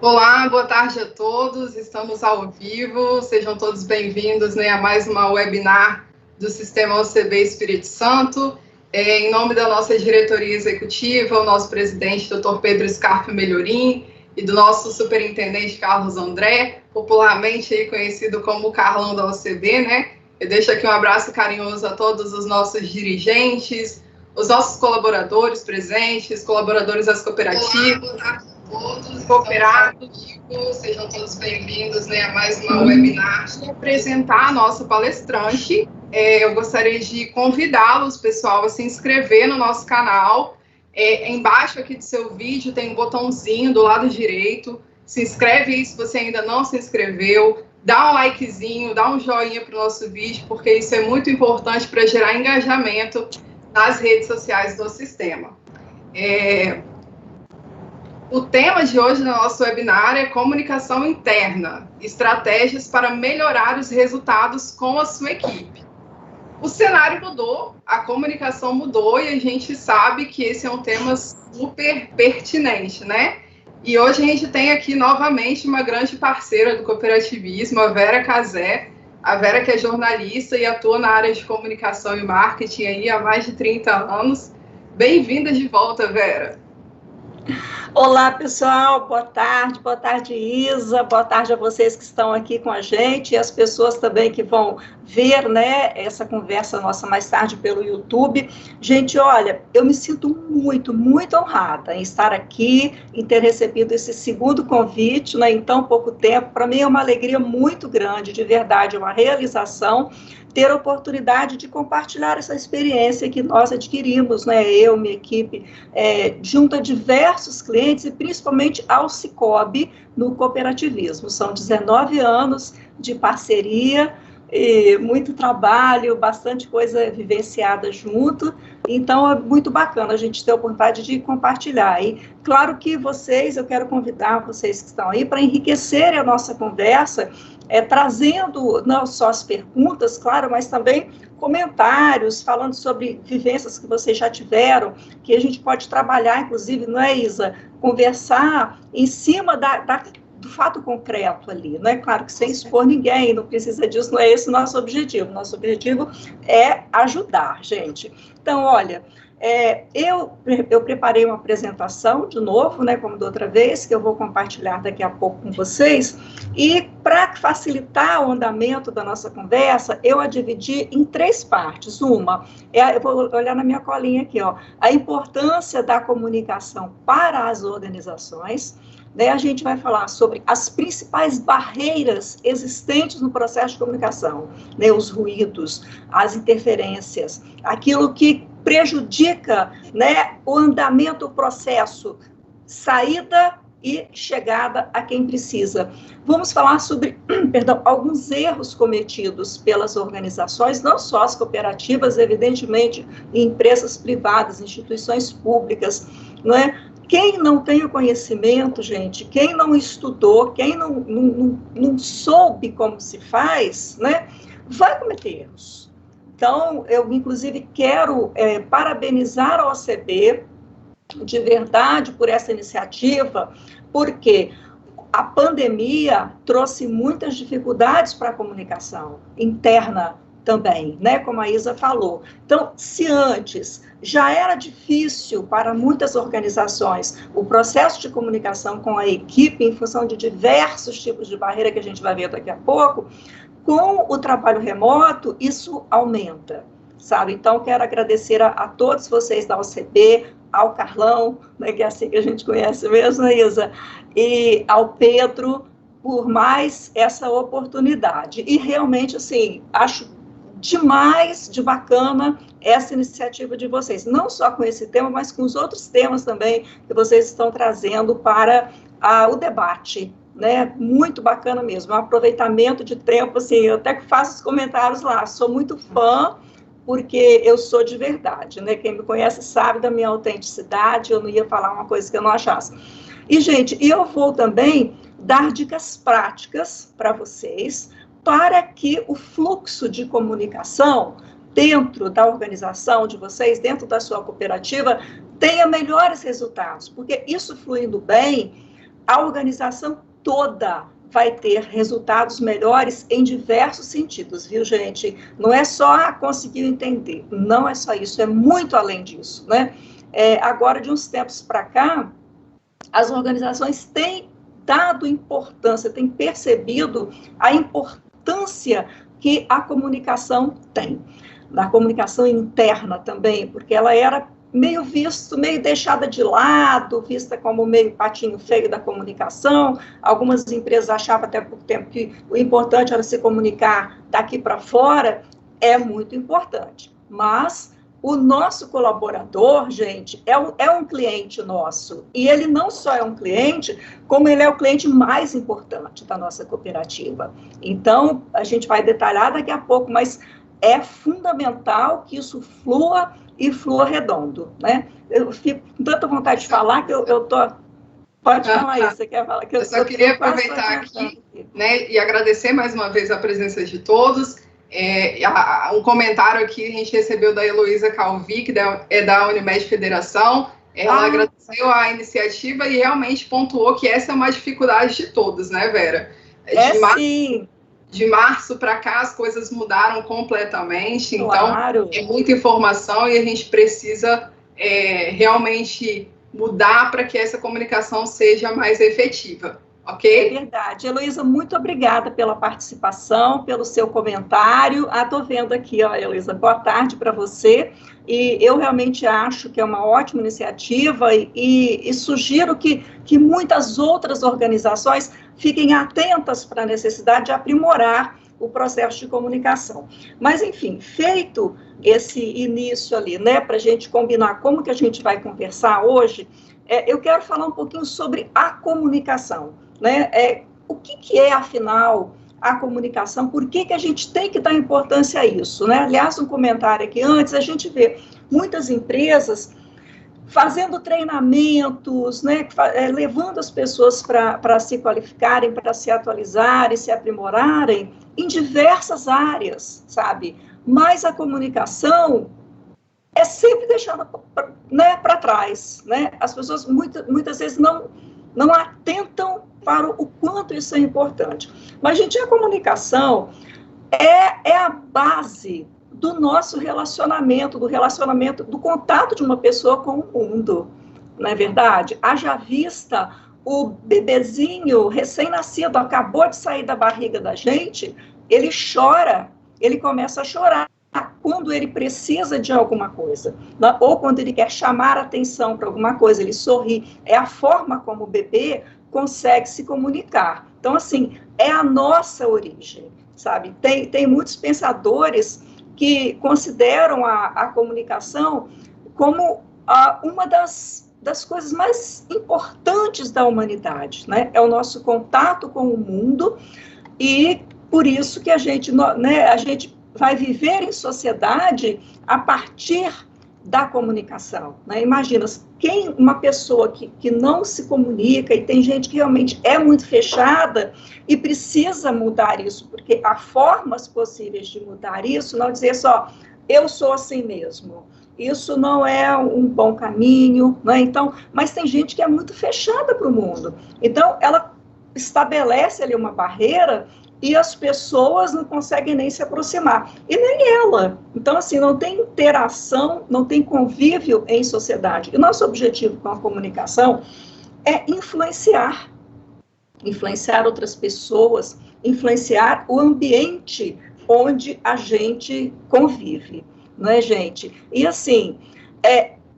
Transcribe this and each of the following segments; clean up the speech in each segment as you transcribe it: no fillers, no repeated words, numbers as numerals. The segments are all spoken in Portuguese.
Olá, boa tarde a todos, estamos ao vivo, sejam todos bem-vindos, né, a mais uma webinar do Sistema OCB Espírito Santo. Em nome da nossa diretoria executiva, o nosso presidente, Dr. Pedro Scarpio Melhorim, e do nosso superintendente Carlos André, popularmente aí conhecido como Carlão da OCB, né? Eu deixo aqui um abraço carinhoso a todos os nossos dirigentes, os nossos colaboradores presentes, colaboradores das cooperativas. Olá, todos cooperados, sejam todos bem-vindos, né, a mais uma webinar. Para apresentar a nossa palestrante, eu gostaria de convidá-los, pessoal, a se inscrever no nosso canal. Embaixo aqui do seu vídeo tem um botãozinho do lado direito, se inscreve aí se você ainda não se inscreveu, dá um likezinho, dá um joinha para o nosso vídeo, porque isso é muito importante para gerar engajamento nas redes sociais do sistema. O tema de hoje no nosso webinar é comunicação interna, estratégias para melhorar os resultados com a sua equipe. O cenário mudou, a comunicação mudou e a gente sabe que esse é um tema super pertinente, né? E hoje a gente tem aqui novamente uma grande parceira do cooperativismo, a Vera Cazé. A Vera que é jornalista e atua na área de comunicação e marketing aí há mais de 30 anos. Bem-vinda de volta, Vera. Olá, pessoal, boa tarde, Isa, boa tarde a vocês que estão aqui com a gente e as pessoas também que vão ver, né, essa conversa nossa mais tarde pelo YouTube. Gente, olha, eu me sinto muito honrada em estar aqui, em ter recebido esse segundo convite, né, em tão pouco tempo. Para mim é uma alegria muito grande, de verdade, uma realização, ter a oportunidade de compartilhar essa experiência que nós adquirimos, né, eu, minha equipe, junto a diversos clientes e principalmente ao Cicobi no cooperativismo. São 19 anos de parceria, e muito trabalho, bastante coisa vivenciada junto, então é muito bacana a gente ter a oportunidade de compartilhar. E claro que eu quero convidar vocês que estão aí para enriquecerem a nossa conversa, trazendo não só as perguntas, claro, mas também comentários, falando sobre vivências que vocês já tiveram, que a gente pode trabalhar, inclusive, não é, Isa? Conversar em cima do fato concreto ali, não é? Claro que sem expor ninguém, não precisa disso, não é esse o nosso objetivo. Nosso objetivo é ajudar, gente. Então, olha, eu preparei uma apresentação, de novo, né, como da outra vez, que eu vou compartilhar daqui a pouco com vocês, e para facilitar o andamento da nossa conversa, eu a dividi em 3 partes. Uma, eu vou olhar na minha colinha aqui, ó, a importância da comunicação para as organizações. Daí a gente vai falar sobre as principais barreiras existentes no processo de comunicação, né, os ruídos, as interferências, aquilo que prejudica, né, o andamento, o processo, saída e chegada a quem precisa. Vamos falar sobre, alguns erros cometidos pelas organizações, não só as cooperativas, evidentemente, empresas privadas, instituições públicas, não é? Quem não tem o conhecimento, gente, quem não estudou, quem não soube como se faz, né, vai cometer erros. Então, eu, inclusive, quero parabenizar a OCB, de verdade, por essa iniciativa, porque a pandemia trouxe muitas dificuldades para a comunicação interna também, né, como a Isa falou. Então, se antes já era difícil para muitas organizações o processo de comunicação com a equipe, em função de diversos tipos de barreira que a gente vai ver daqui a pouco, com o trabalho remoto, isso aumenta, sabe? Então, quero agradecer a todos vocês da OCB, ao Carlão, né, que é assim que a gente conhece mesmo, né, Isa? E ao Pedro, por mais essa oportunidade. E realmente, assim, acho demais de bacana essa iniciativa de vocês, não só com esse tema, mas com os outros temas também que vocês estão trazendo para o debate, né? Muito bacana mesmo, um aproveitamento de tempo, assim, eu até que faço os comentários lá, sou muito fã, porque eu sou de verdade, né? Quem me conhece sabe da minha autenticidade, eu não ia falar uma coisa que eu não achasse. E, gente, eu vou também dar dicas práticas para vocês, para que o fluxo de comunicação dentro da organização de vocês, dentro da sua cooperativa, tenha melhores resultados, porque isso fluindo bem, a organização toda vai ter resultados melhores em diversos sentidos, viu, gente? Não é só conseguir entender, não é só isso, é muito além disso, né? Agora, de uns tempos para cá, as organizações têm dado importância, têm percebido a importância que a comunicação tem. Na comunicação interna também, porque ela era meio deixada de lado, vista como meio patinho feio da comunicação. Algumas empresas achavam até por tempo que o importante era se comunicar daqui para fora. É muito importante, mas o nosso colaborador, gente, é um cliente nosso, e ele não só é um cliente, como ele é o cliente mais importante da nossa cooperativa. Então, a gente vai detalhar daqui a pouco, mas é fundamental que isso flua e flua redondo, né? Eu fico com tanta vontade de falar que eu tô... Pode falar isso, você quer falar? Eu só queria aproveitar aqui, né, e agradecer mais uma vez a presença de todos. Um comentário aqui a gente recebeu da Heloísa Calvi, que é da Unimed Federação. Ela agradeceu a iniciativa e realmente pontuou que essa é uma dificuldade de todos, né, Vera? Sim. De março para cá as coisas mudaram completamente, claro. Então é muita informação e a gente precisa realmente mudar para que essa comunicação seja mais efetiva, ok? É verdade. Heloísa, muito obrigada pela participação, pelo seu comentário. Estou vendo aqui, ó, Heloísa, boa tarde para você. E eu realmente acho que é uma ótima iniciativa e sugiro que muitas outras organizações fiquem atentas para a necessidade de aprimorar o processo de comunicação. Mas, enfim, feito esse início ali, né, para a gente combinar como que a gente vai conversar hoje, eu quero falar um pouquinho sobre a comunicação, né? O que é, afinal, a comunicação? Por que a gente tem que dar importância a isso, né? Aliás, um comentário aqui antes, a gente vê muitas empresas fazendo treinamentos, né, levando as pessoas para se qualificarem, para se atualizarem, se aprimorarem em diversas áreas, sabe? Mas a comunicação é sempre deixada, né, para trás, né? As pessoas muitas vezes não atentam para o quanto isso é importante. Mas, gente, a comunicação é a base do nosso relacionamento, do contato de uma pessoa com o mundo, não é verdade? Haja vista o bebezinho recém-nascido, acabou de sair da barriga da gente, ele chora, ele começa a chorar quando ele precisa de alguma coisa, ou quando ele quer chamar a atenção para alguma coisa, ele sorri. É a forma como o bebê consegue se comunicar. Então, assim, é a nossa origem, sabe? Tem muitos pensadores que consideram a comunicação como uma das coisas mais importantes da humanidade, né? É o nosso contato com o mundo, e por isso que a gente vai viver em sociedade a partir da comunicação, né? Imagina, uma pessoa que não se comunica, e tem gente que realmente é muito fechada e precisa mudar isso, porque há formas possíveis de mudar isso, não dizer só, eu sou assim mesmo, isso não é um bom caminho, né? Então, mas tem gente que é muito fechada para o mundo, então ela estabelece ali uma barreira e as pessoas não conseguem nem se aproximar, e nem ela. Então, assim, não tem interação, não tem convívio em sociedade. E nosso objetivo com a comunicação é influenciar outras pessoas, influenciar o ambiente onde a gente convive, não é, gente? E, assim,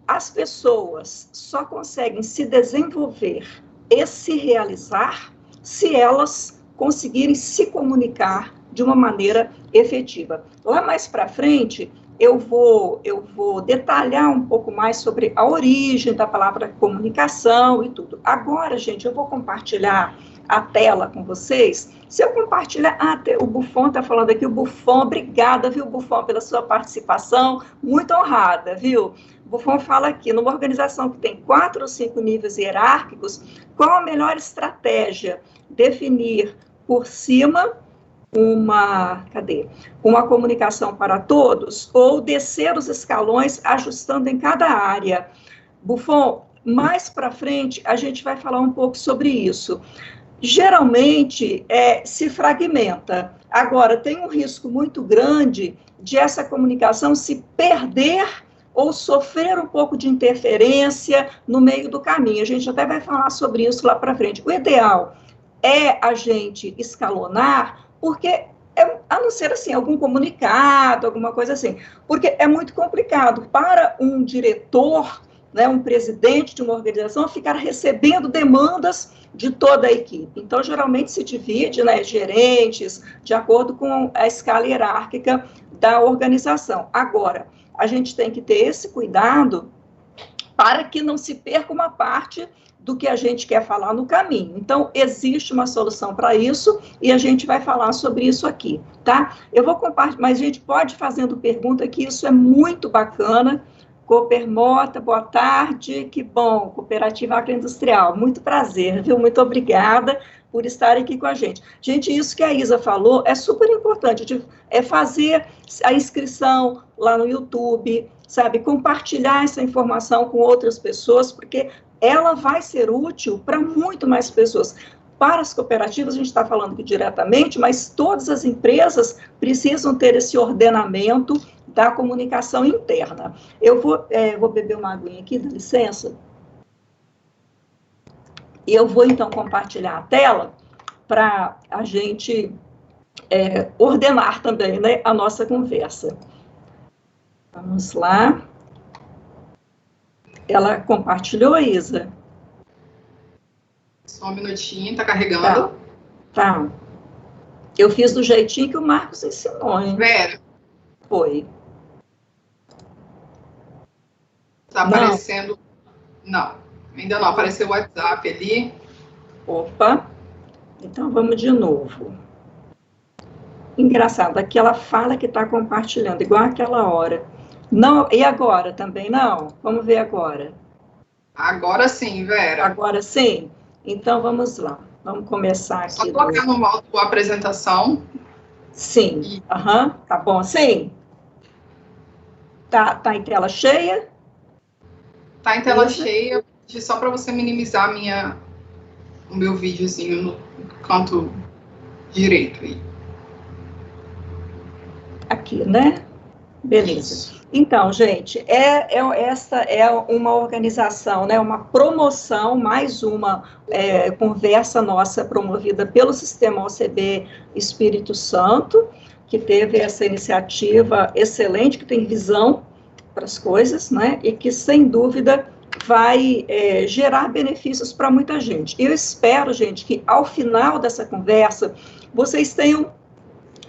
as pessoas só conseguem se desenvolver e se realizar se elas conseguirem se comunicar de uma maneira efetiva. Lá mais para frente, eu vou detalhar um pouco mais sobre a origem da palavra comunicação e tudo. Agora, gente, eu vou compartilhar a tela com vocês. Se eu compartilhar... o Buffon está falando aqui, o Buffon, obrigada, viu, Buffon, pela sua participação, muito honrada, viu? O Buffon fala aqui, numa organização que tem 4 ou 5 níveis hierárquicos, qual a melhor estratégia? Definir por cima uma comunicação para todos, ou descer os escalões ajustando em cada área. Buffon, mais para frente, a gente vai falar um pouco sobre isso. Geralmente, se fragmenta. Agora, tem um risco muito grande de essa comunicação se perder ou sofrer um pouco de interferência no meio do caminho. A gente até vai falar sobre isso lá para frente. O ideal é a gente escalonar, porque, a não ser assim, algum comunicado, alguma coisa assim, porque é muito complicado para um diretor, né, um presidente de uma organização, ficar recebendo demandas de toda a equipe. Então, geralmente se divide, né, gerentes, de acordo com a escala hierárquica da organização. Agora, a gente tem que ter esse cuidado para que não se perca uma parte do que a gente quer falar no caminho. Então, existe uma solução para isso e a gente vai falar sobre isso aqui, tá? Eu vou compartilhar, mas a gente pode fazendo pergunta aqui, isso é muito bacana. Coopermota, boa tarde, que bom, Cooperativa Agroindustrial, muito prazer, viu? Muito obrigada por estar aqui com a gente. Gente, isso que a Isa falou é super importante, é fazer a inscrição lá no YouTube, sabe? Compartilhar essa informação com outras pessoas, porque ela vai ser útil para muito mais pessoas. Para as cooperativas, a gente está falando aqui diretamente, mas todas as empresas precisam ter esse ordenamento da comunicação interna. Eu vou beber uma aguinha aqui, dá licença. E eu vou, então, compartilhar a tela para a gente ordenar também, né, a nossa conversa. Vamos lá. Ela compartilhou, Isa? Só um minutinho, tá carregando. Tá. Eu fiz do jeitinho que o Marcos ensinou, hein? Vera. Foi. Tá aparecendo... Não, ainda não. Apareceu o WhatsApp ali. Opa. Então, vamos de novo. Engraçado, aqui ela fala que está compartilhando, igual aquela hora. Não, e agora também não? Vamos ver agora. Agora sim, Vera. Agora sim? Então, vamos lá. Vamos começar aqui. Só colocar no modo a apresentação. Sim. Aham, tá bom. Sim. Tá em tela cheia? Tá em tela cheia. Só para você minimizar o meu videozinho no canto direito aí. Aqui, né? Beleza. Então, gente, essa é uma organização, né, uma promoção, mais uma conversa nossa promovida pelo Sistema OCB Espírito Santo, que teve essa iniciativa excelente, que tem visão para as coisas, né, e que, sem dúvida, vai gerar benefícios para muita gente. Eu espero, gente, que ao final dessa conversa, vocês tenham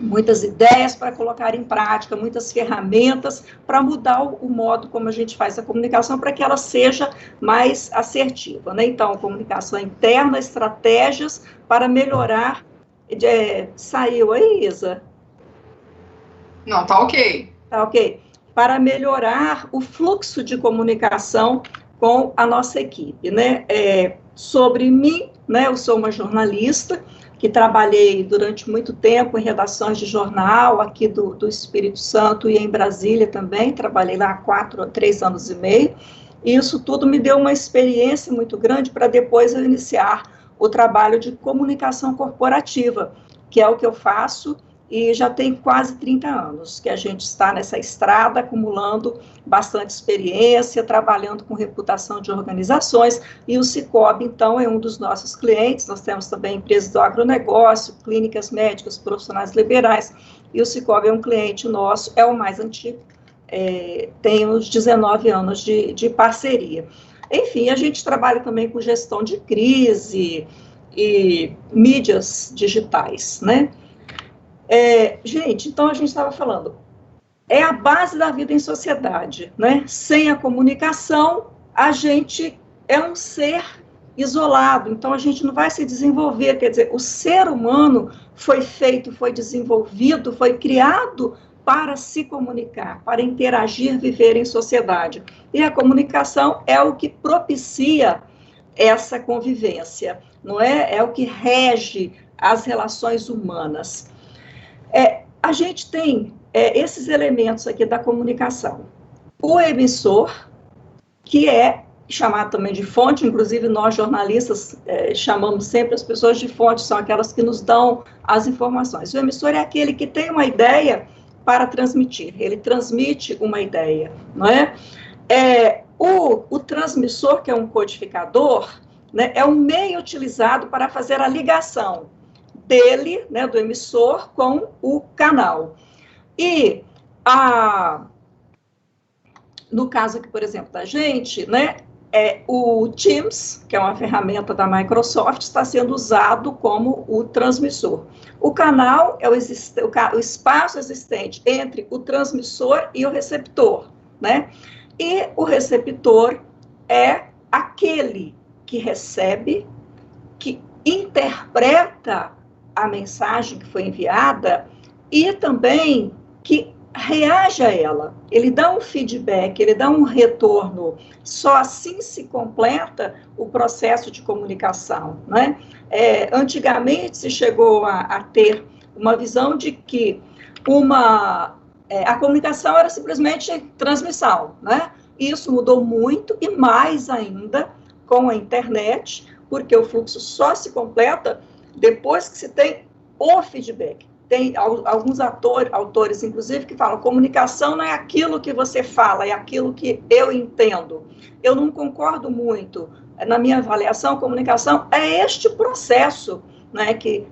muitas ideias para colocar em prática, muitas ferramentas para mudar o modo como a gente faz a comunicação para que ela seja mais assertiva, né? Então, comunicação interna, estratégias para melhorar... saiu aí, Isa? Não, tá ok. Tá ok. Para melhorar o fluxo de comunicação com a nossa equipe, né? Sobre mim, né? Eu sou uma jornalista que trabalhei durante muito tempo em redações de jornal aqui do Espírito Santo e em Brasília também, trabalhei lá há 3 anos e meio, e isso tudo me deu uma experiência muito grande para depois eu iniciar o trabalho de comunicação corporativa, que é o que eu faço, e já tem quase 30 anos que a gente está nessa estrada, acumulando bastante experiência, trabalhando com reputação de organizações, e o Cicobi, então, é um dos nossos clientes. Nós temos também empresas do agronegócio, clínicas médicas, profissionais liberais, e o Cicobi é um cliente nosso, é o mais antigo, tem uns 19 anos de parceria. Enfim, a gente trabalha também com gestão de crise e mídias digitais, né? Gente, então a gente estava falando, é a base da vida em sociedade, né? Sem a comunicação, a gente é um ser isolado, então a gente não vai se desenvolver, quer dizer, o ser humano foi feito, foi desenvolvido, foi criado para se comunicar, para interagir, viver em sociedade, e a comunicação é o que propicia essa convivência, não é? É o que rege as relações humanas. A gente tem esses elementos aqui da comunicação. O emissor, que é chamado também de fonte, inclusive nós jornalistas chamamos sempre as pessoas de fonte, são aquelas que nos dão as informações. O emissor é aquele que tem uma ideia para transmitir, ele transmite uma ideia, não é? O transmissor, que é um codificador, né, é um meio utilizado para fazer a ligação dele, né, do emissor, com o canal. E no caso aqui, por exemplo, da gente, né, o Teams, que é uma ferramenta da Microsoft, está sendo usado como o transmissor. O canal é o espaço existente entre o transmissor e o receptor, né? E o receptor é aquele que recebe, que interpreta a mensagem que foi enviada e também que reage a ela. Ele dá um feedback, ele dá um retorno. Só assim se completa o processo de comunicação, né? Antigamente se chegou a ter uma visão de que a comunicação era simplesmente transmissão, né? Isso mudou muito e mais ainda com a internet, porque o fluxo só se completa depois que se tem o feedback. Tem alguns autores, inclusive, que falam: comunicação não é aquilo que você fala, é aquilo que eu entendo. Eu não concordo muito. Na minha avaliação, comunicação é este processo, né, que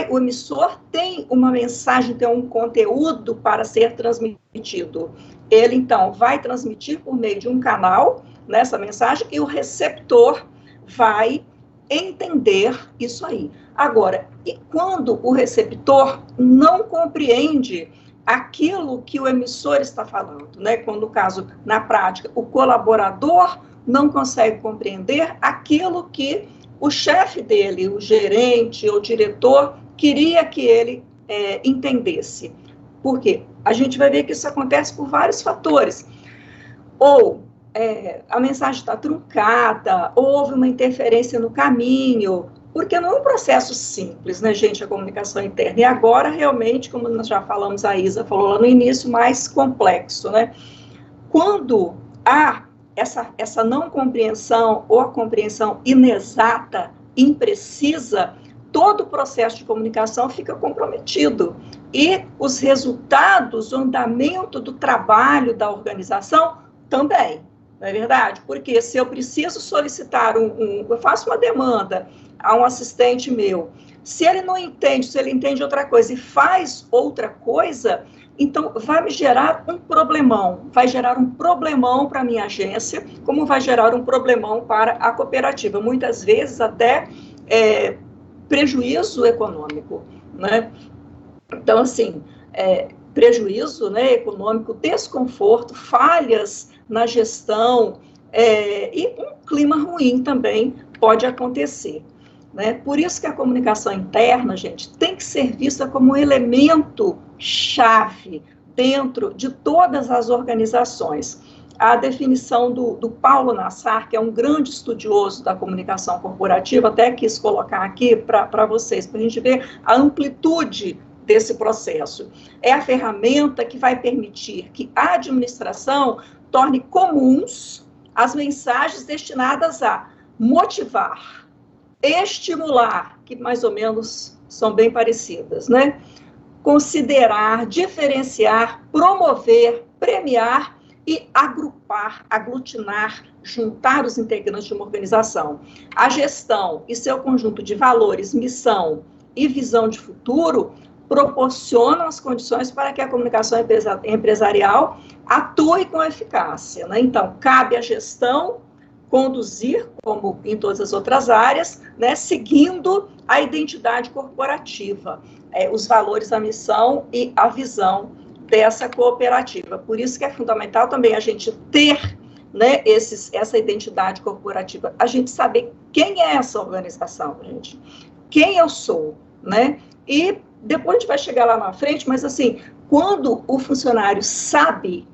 o emissor tem uma mensagem, tem um conteúdo para ser transmitido. Ele, então, vai transmitir por meio de um canal nessa mensagem e o receptor vai entender isso aí. Agora, e quando o receptor não compreende aquilo que o emissor está falando, né? Quando, no caso, na prática, o colaborador não consegue compreender aquilo que o chefe dele, o gerente ou diretor, queria que ele entendesse. Por quê? A gente vai ver que isso acontece por vários fatores. Ou a mensagem está truncada, houve uma interferência no caminho, porque não é um processo simples, né, gente, a comunicação interna. E agora, realmente, como nós já falamos, a Isa falou lá no início, mais complexo, né? Quando há essa não compreensão ou a compreensão inexata, imprecisa, todo o processo de comunicação fica comprometido. E os resultados, o andamento do trabalho da organização também, não é verdade? Porque se eu preciso solicitar eu faço uma demanda a um assistente meu, se ele não entende, se ele entende outra coisa e faz outra coisa, então vai me gerar um problemão, vai gerar um problemão para a minha agência, como vai gerar um problemão para a cooperativa, muitas vezes até prejuízo econômico, né? Então, assim, prejuízo, né, econômico, desconforto, falhas na gestão e um clima ruim também pode acontecer, né? Por isso que a comunicação interna, gente, tem que ser vista como um elemento chave dentro de todas as organizações. A definição do Paulo Nassar, que é um grande estudioso da comunicação corporativa, até quis colocar aqui para vocês, para a gente ver a amplitude desse processo. É a ferramenta que vai permitir que a administração torne comuns as mensagens destinadas a motivar, estimular, que mais ou menos são bem parecidas, né? Considerar, diferenciar, promover, premiar e agrupar, aglutinar, juntar os integrantes de uma organização. A gestão e seu conjunto de valores, missão e visão de futuro proporcionam as condições para que a comunicação empresarial atue com eficácia, né? Então, cabe à gestão conduzir, como em todas as outras áreas, né, seguindo a identidade corporativa, os valores, a missão e a visão dessa cooperativa. Por isso que é fundamental também a gente ter, né, essa identidade corporativa, a gente saber quem é essa organização, gente, quem eu sou, né? E depois a gente vai chegar lá na frente, mas assim, quando o funcionário sabe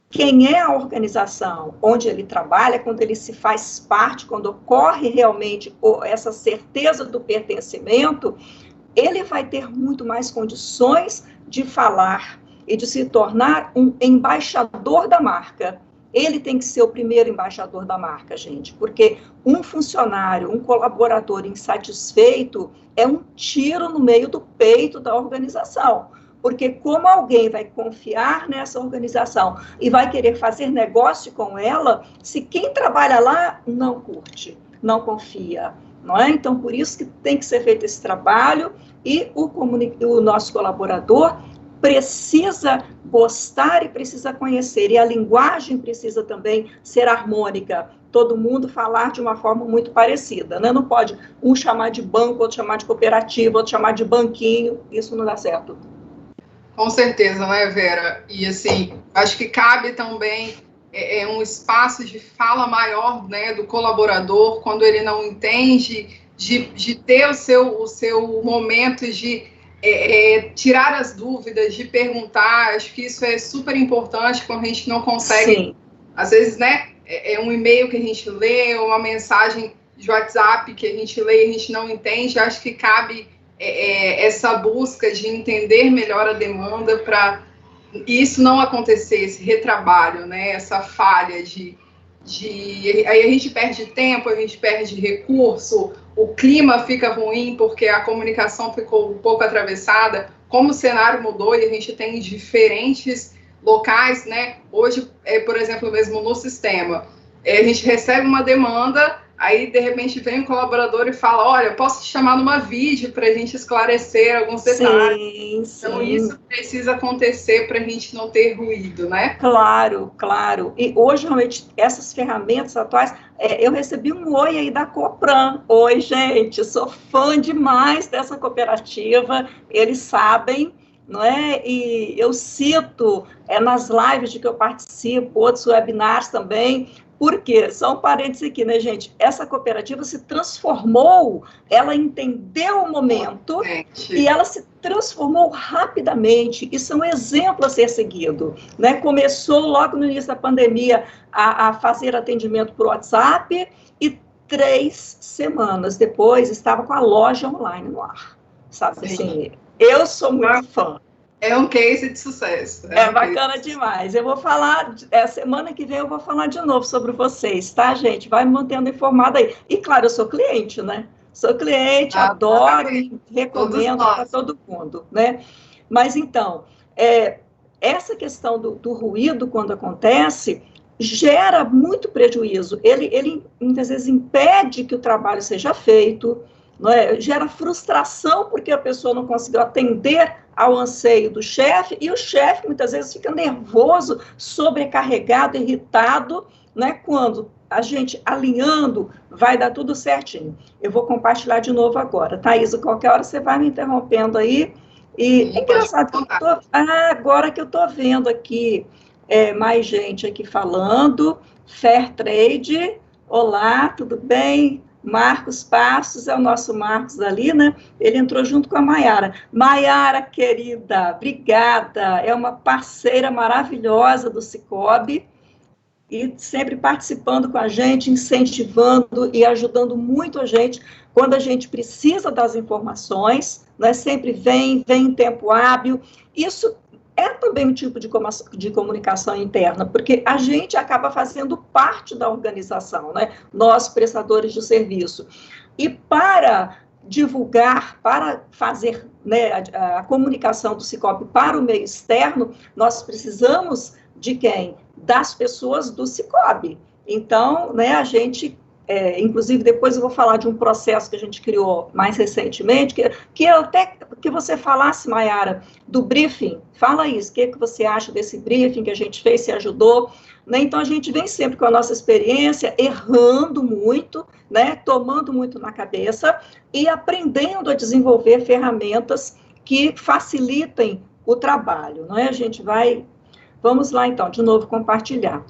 quem é a organização onde ele trabalha, quando ele se faz parte, quando ocorre realmente essa certeza do pertencimento, ele vai ter muito mais condições de falar e de se tornar um embaixador da marca. ele tem que ser o primeiro embaixador da marca, gente, porque um funcionário, um colaborador insatisfeito é um tiro no meio do peito da organização. Porque como alguém vai confiar nessa organização e vai querer fazer negócio com ela, se quem trabalha lá não curte, não confia, não é? Então, por isso que tem que ser feito esse trabalho e o nosso colaborador precisa gostar e precisa conhecer, e a linguagem precisa também ser harmônica, todo mundo falar de uma forma muito parecida, né? Não pode um chamar de banco, outro chamar de cooperativa, outro chamar de banquinho, isso não dá certo. Com certeza, né, Vera? E, assim, acho que cabe também um espaço de fala maior, né, do colaborador, quando ele não entende, de ter o seu momento de tirar as dúvidas, de perguntar. Acho que isso é super importante quando a gente não consegue. Sim. Às vezes, né, é um e-mail que a gente lê, uma mensagem de WhatsApp que a gente lê e a gente não entende. Acho que cabe essa busca de entender melhor a demanda para isso não acontecer, esse retrabalho, né, essa falha aí a gente perde tempo, a gente perde recurso, o clima fica ruim porque a comunicação ficou um pouco atravessada, como o cenário mudou e a gente tem diferentes locais, né, hoje, por exemplo, mesmo no sistema, a gente recebe uma demanda, aí, de repente, vem um colaborador e fala, olha, posso te chamar numa vídeo para a gente esclarecer alguns detalhes. Sim. Então, isso precisa acontecer para a gente não ter ruído, né? Claro, claro. E hoje, realmente, essas ferramentas atuais, eu recebi um oi aí da Copran. Oi, gente, sou fã demais dessa cooperativa, eles sabem, não é? E eu cito nas lives de que eu participo, outros webinars também. Por quê? Só um parênteses aqui, né, gente? Essa cooperativa se transformou, ela entendeu o momento e ela se transformou rapidamente. Isso é um exemplo a ser seguido, né? Começou logo no início da pandemia a fazer atendimento por WhatsApp e 3 semanas depois estava com a loja online no ar, sabe? Assim, eu sou muito fã. É um case de sucesso. Bacana demais. Eu vou falar, semana que vem eu vou falar de novo sobre vocês, tá, gente? Vai me mantendo informada aí. E, claro, eu sou cliente, né? Sou cliente, adoro e recomendo para todo mundo, né? Mas, então, essa questão do ruído, quando acontece, gera muito prejuízo. Ele, muitas vezes, impede que o trabalho seja feito, não é? Gera frustração porque a pessoa não conseguiu atender ao anseio do chefe, e o chefe muitas vezes fica nervoso, sobrecarregado, irritado, né? Quando a gente alinhando, vai dar tudo certinho. Eu vou compartilhar de novo agora. Thaís, qualquer hora você vai me interrompendo aí, e é engraçado, agora que eu estou vendo aqui mais gente aqui falando, Fair Trade, olá, tudo bem? Marcos Passos, é o nosso Marcos ali, né? Ele entrou junto com a Maiara. Maiara, querida, obrigada. É uma parceira maravilhosa do Sicoob e sempre participando com a gente, incentivando e ajudando muito a gente quando a gente precisa das informações, né? Sempre vem em tempo hábil. Isso é também um tipo de comunicação interna, porque a gente acaba fazendo parte da organização, né? Nós, prestadores de serviço. E para divulgar, para fazer, né, a comunicação do Sicoob para o meio externo, nós precisamos de quem? Das pessoas do Sicoob. Então, né, a gente... inclusive, depois eu vou falar de um processo que a gente criou mais recentemente, que eu até que você falasse, Maiara, do briefing. Fala isso, o que você acha desse briefing que a gente fez, se ajudou, né? Então, a gente vem sempre com a nossa experiência, errando muito, né? Tomando muito na cabeça e aprendendo a desenvolver ferramentas que facilitem o trabalho, não é? A gente vai... Vamos lá, então, de novo, compartilhar.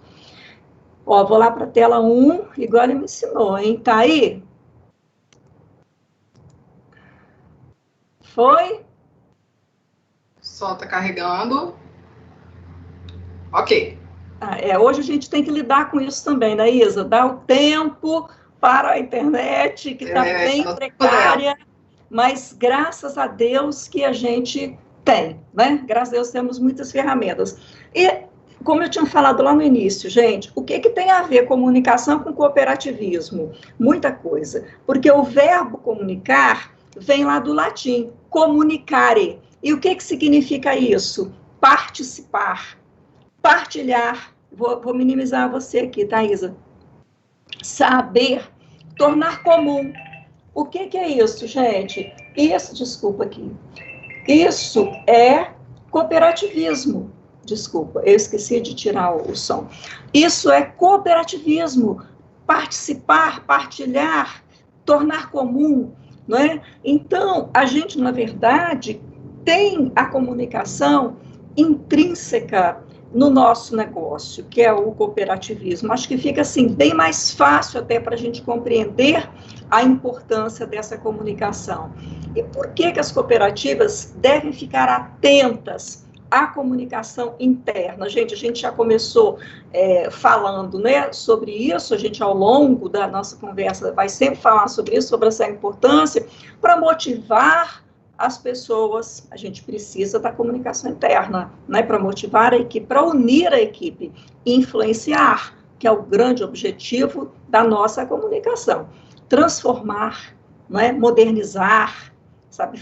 Ó, vou lá para a tela 1, igual ele me ensinou, hein? Tá aí? Foi? Só tá carregando. Ok. Hoje a gente tem que lidar com isso também, né, Isa? Dar o tempo para a internet, que está bem precária, mas graças a Deus que a gente tem, né? Graças a Deus temos muitas ferramentas. E como eu tinha falado lá no início, gente, o que tem a ver comunicação com cooperativismo? Muita coisa, porque o verbo comunicar vem lá do latim, comunicare. E o que significa isso? Participar, partilhar. Vou minimizar você aqui, Thaisa. Saber, tornar comum. O que é isso, gente? Isso, desculpa aqui. Isso é cooperativismo. Desculpa, eu esqueci de tirar o som. Isso é cooperativismo. Participar, partilhar, tornar comum, não é? Então, a gente, na verdade, tem a comunicação intrínseca no nosso negócio, que é o cooperativismo. Acho que fica, assim, bem mais fácil até para a gente compreender a importância dessa comunicação. E por que as cooperativas devem ficar atentas à comunicação interna? Gente, a gente já começou falando, né, sobre isso, a gente ao longo da nossa conversa vai sempre falar sobre isso, sobre essa importância, para motivar as pessoas. A gente precisa da comunicação interna, né, para motivar a equipe, para unir a equipe, influenciar, que é o grande objetivo da nossa comunicação. Transformar, né, modernizar, sabe,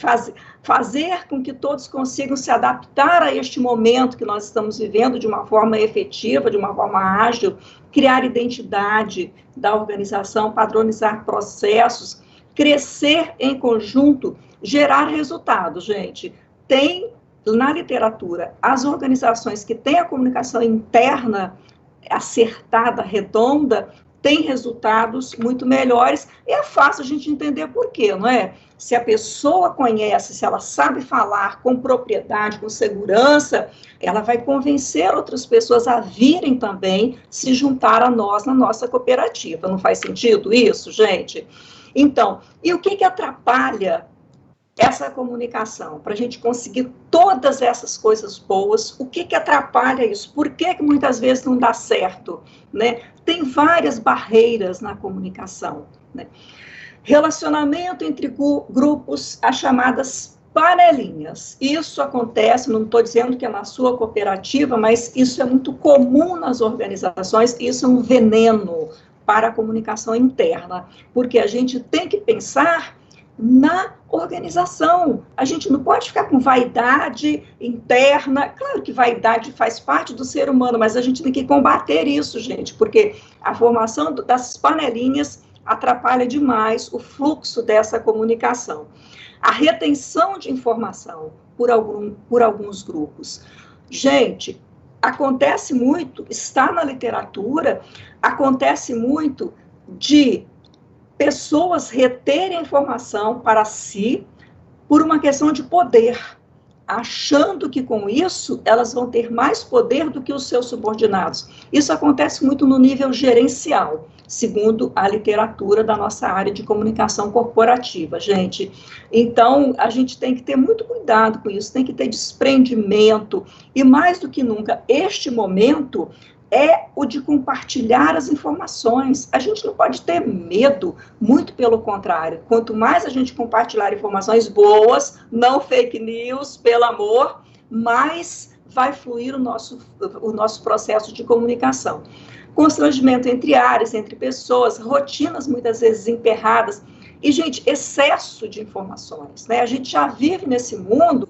fazer com que todos consigam se adaptar a este momento que nós estamos vivendo de uma forma efetiva, de uma forma ágil, criar identidade da organização, padronizar processos, crescer em conjunto, gerar resultados, gente. Tem, na literatura, as organizações que têm a comunicação interna acertada, redonda, têm resultados muito melhores, e é fácil a gente entender por quê, não é? Se a pessoa conhece, se ela sabe falar com propriedade, com segurança, ela vai convencer outras pessoas a virem também se juntar a nós na nossa cooperativa. Não faz sentido isso, gente? Então, e o que atrapalha essa comunicação? Para a gente conseguir todas essas coisas boas, o que atrapalha isso? Por que muitas vezes não dá certo, né? Tem várias barreiras na comunicação, né? Relacionamento entre grupos, as chamadas panelinhas. Isso acontece, não estou dizendo que é na sua cooperativa, mas isso é muito comum nas organizações, isso é um veneno para a comunicação interna, porque a gente tem que pensar na organização. A gente não pode ficar com vaidade interna. Claro que vaidade faz parte do ser humano, mas a gente tem que combater isso, gente, porque a formação das panelinhas atrapalha demais o fluxo dessa comunicação. A retenção de informação por alguns grupos. Gente, acontece muito, está na literatura, acontece muito de pessoas reterem informação para si por uma questão de poder, achando que com isso elas vão ter mais poder do que os seus subordinados. Isso acontece muito no nível gerencial, segundo a literatura da nossa área de comunicação corporativa, gente. Então, a gente tem que ter muito cuidado com isso, tem que ter desprendimento, e mais do que nunca, este momento é o de compartilhar as informações. A gente não pode ter medo, muito pelo contrário. Quanto mais a gente compartilhar informações boas, não fake news, pelo amor, mais vai fluir o nosso processo de comunicação. Constrangimento entre áreas, entre pessoas, rotinas muitas vezes emperradas, e, gente, excesso de informações, né? A gente já vive nesse mundo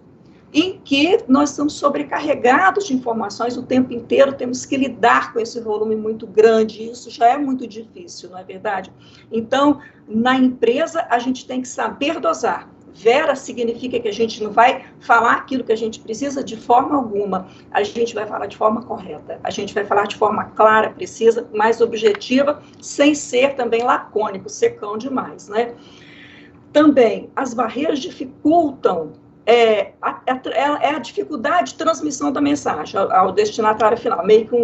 em que nós estamos sobrecarregados de informações o tempo inteiro, temos que lidar com esse volume muito grande, e isso já é muito difícil, não é verdade? Então, na empresa, a gente tem que saber dosar. Vera significa que a gente não vai falar aquilo que a gente precisa de forma alguma, a gente vai falar de forma correta, a gente vai falar de forma clara, precisa, mais objetiva, sem ser também lacônico, secão demais, né? Também, as barreiras dificultam a dificuldade de transmissão da mensagem ao destinatário final, meio que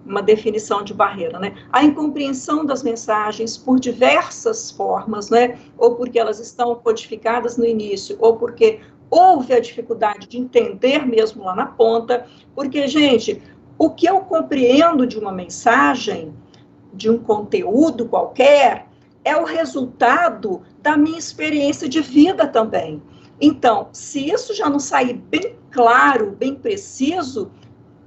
uma definição de barreira, né? A incompreensão das mensagens por diversas formas, né? Ou porque elas estão codificadas no início, ou porque houve a dificuldade de entender mesmo lá na ponta, porque, gente, o que eu compreendo de uma mensagem, de um conteúdo qualquer, é o resultado da minha experiência de vida também. Então, se isso já não sair bem claro, bem preciso,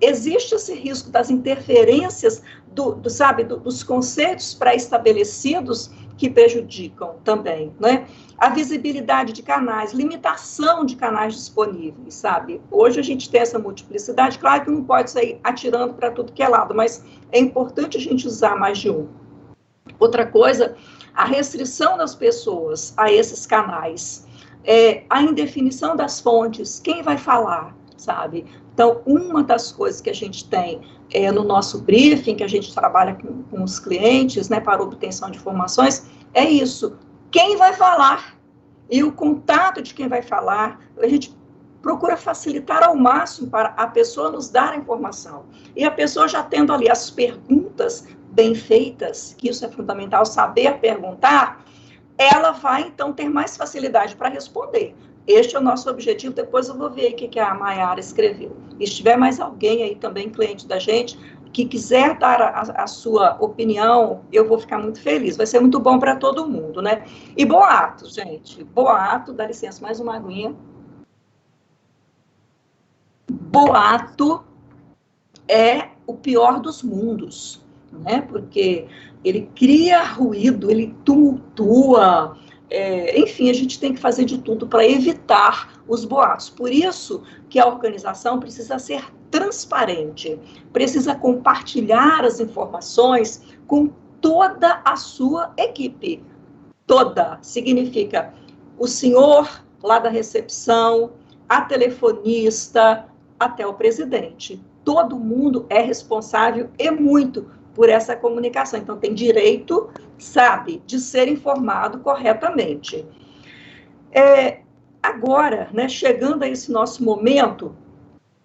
existe esse risco das interferências dos conceitos pré-estabelecidos que prejudicam também, né? A visibilidade de canais, limitação de canais disponíveis, sabe? Hoje a gente tem essa multiplicidade, claro que não pode sair atirando para tudo que é lado, mas é importante a gente usar mais de um. Outra coisa, a restrição das pessoas a esses canais, a indefinição das fontes, quem vai falar, sabe? Então, uma das coisas que a gente tem no nosso briefing, que a gente trabalha com os clientes, né, para obtenção de informações, é isso. Quem vai falar? E o contato de quem vai falar, a gente procura facilitar ao máximo para a pessoa nos dar a informação. E a pessoa já tendo ali as perguntas bem feitas, que isso é fundamental, saber perguntar, ela vai, então, ter mais facilidade para responder. Este é o nosso objetivo. Depois eu vou ver o que a Maiara escreveu. E se tiver mais alguém aí também, cliente da gente, que quiser dar a sua opinião, eu vou ficar muito feliz. Vai ser muito bom para todo mundo, né? E boato, gente. Boato, dá licença, mais uma aguinha. Boato é o pior dos mundos, né? Porque ele cria ruído, ele tumultua. Enfim, a gente tem que fazer de tudo para evitar os boatos. Por isso que a organização precisa ser transparente, precisa compartilhar as informações com toda a sua equipe. Toda significa o senhor lá da recepção, a telefonista, até o presidente. Todo mundo é responsável e muito por essa comunicação. Então, tem direito, sabe, de ser informado corretamente. Agora, né, chegando a esse nosso momento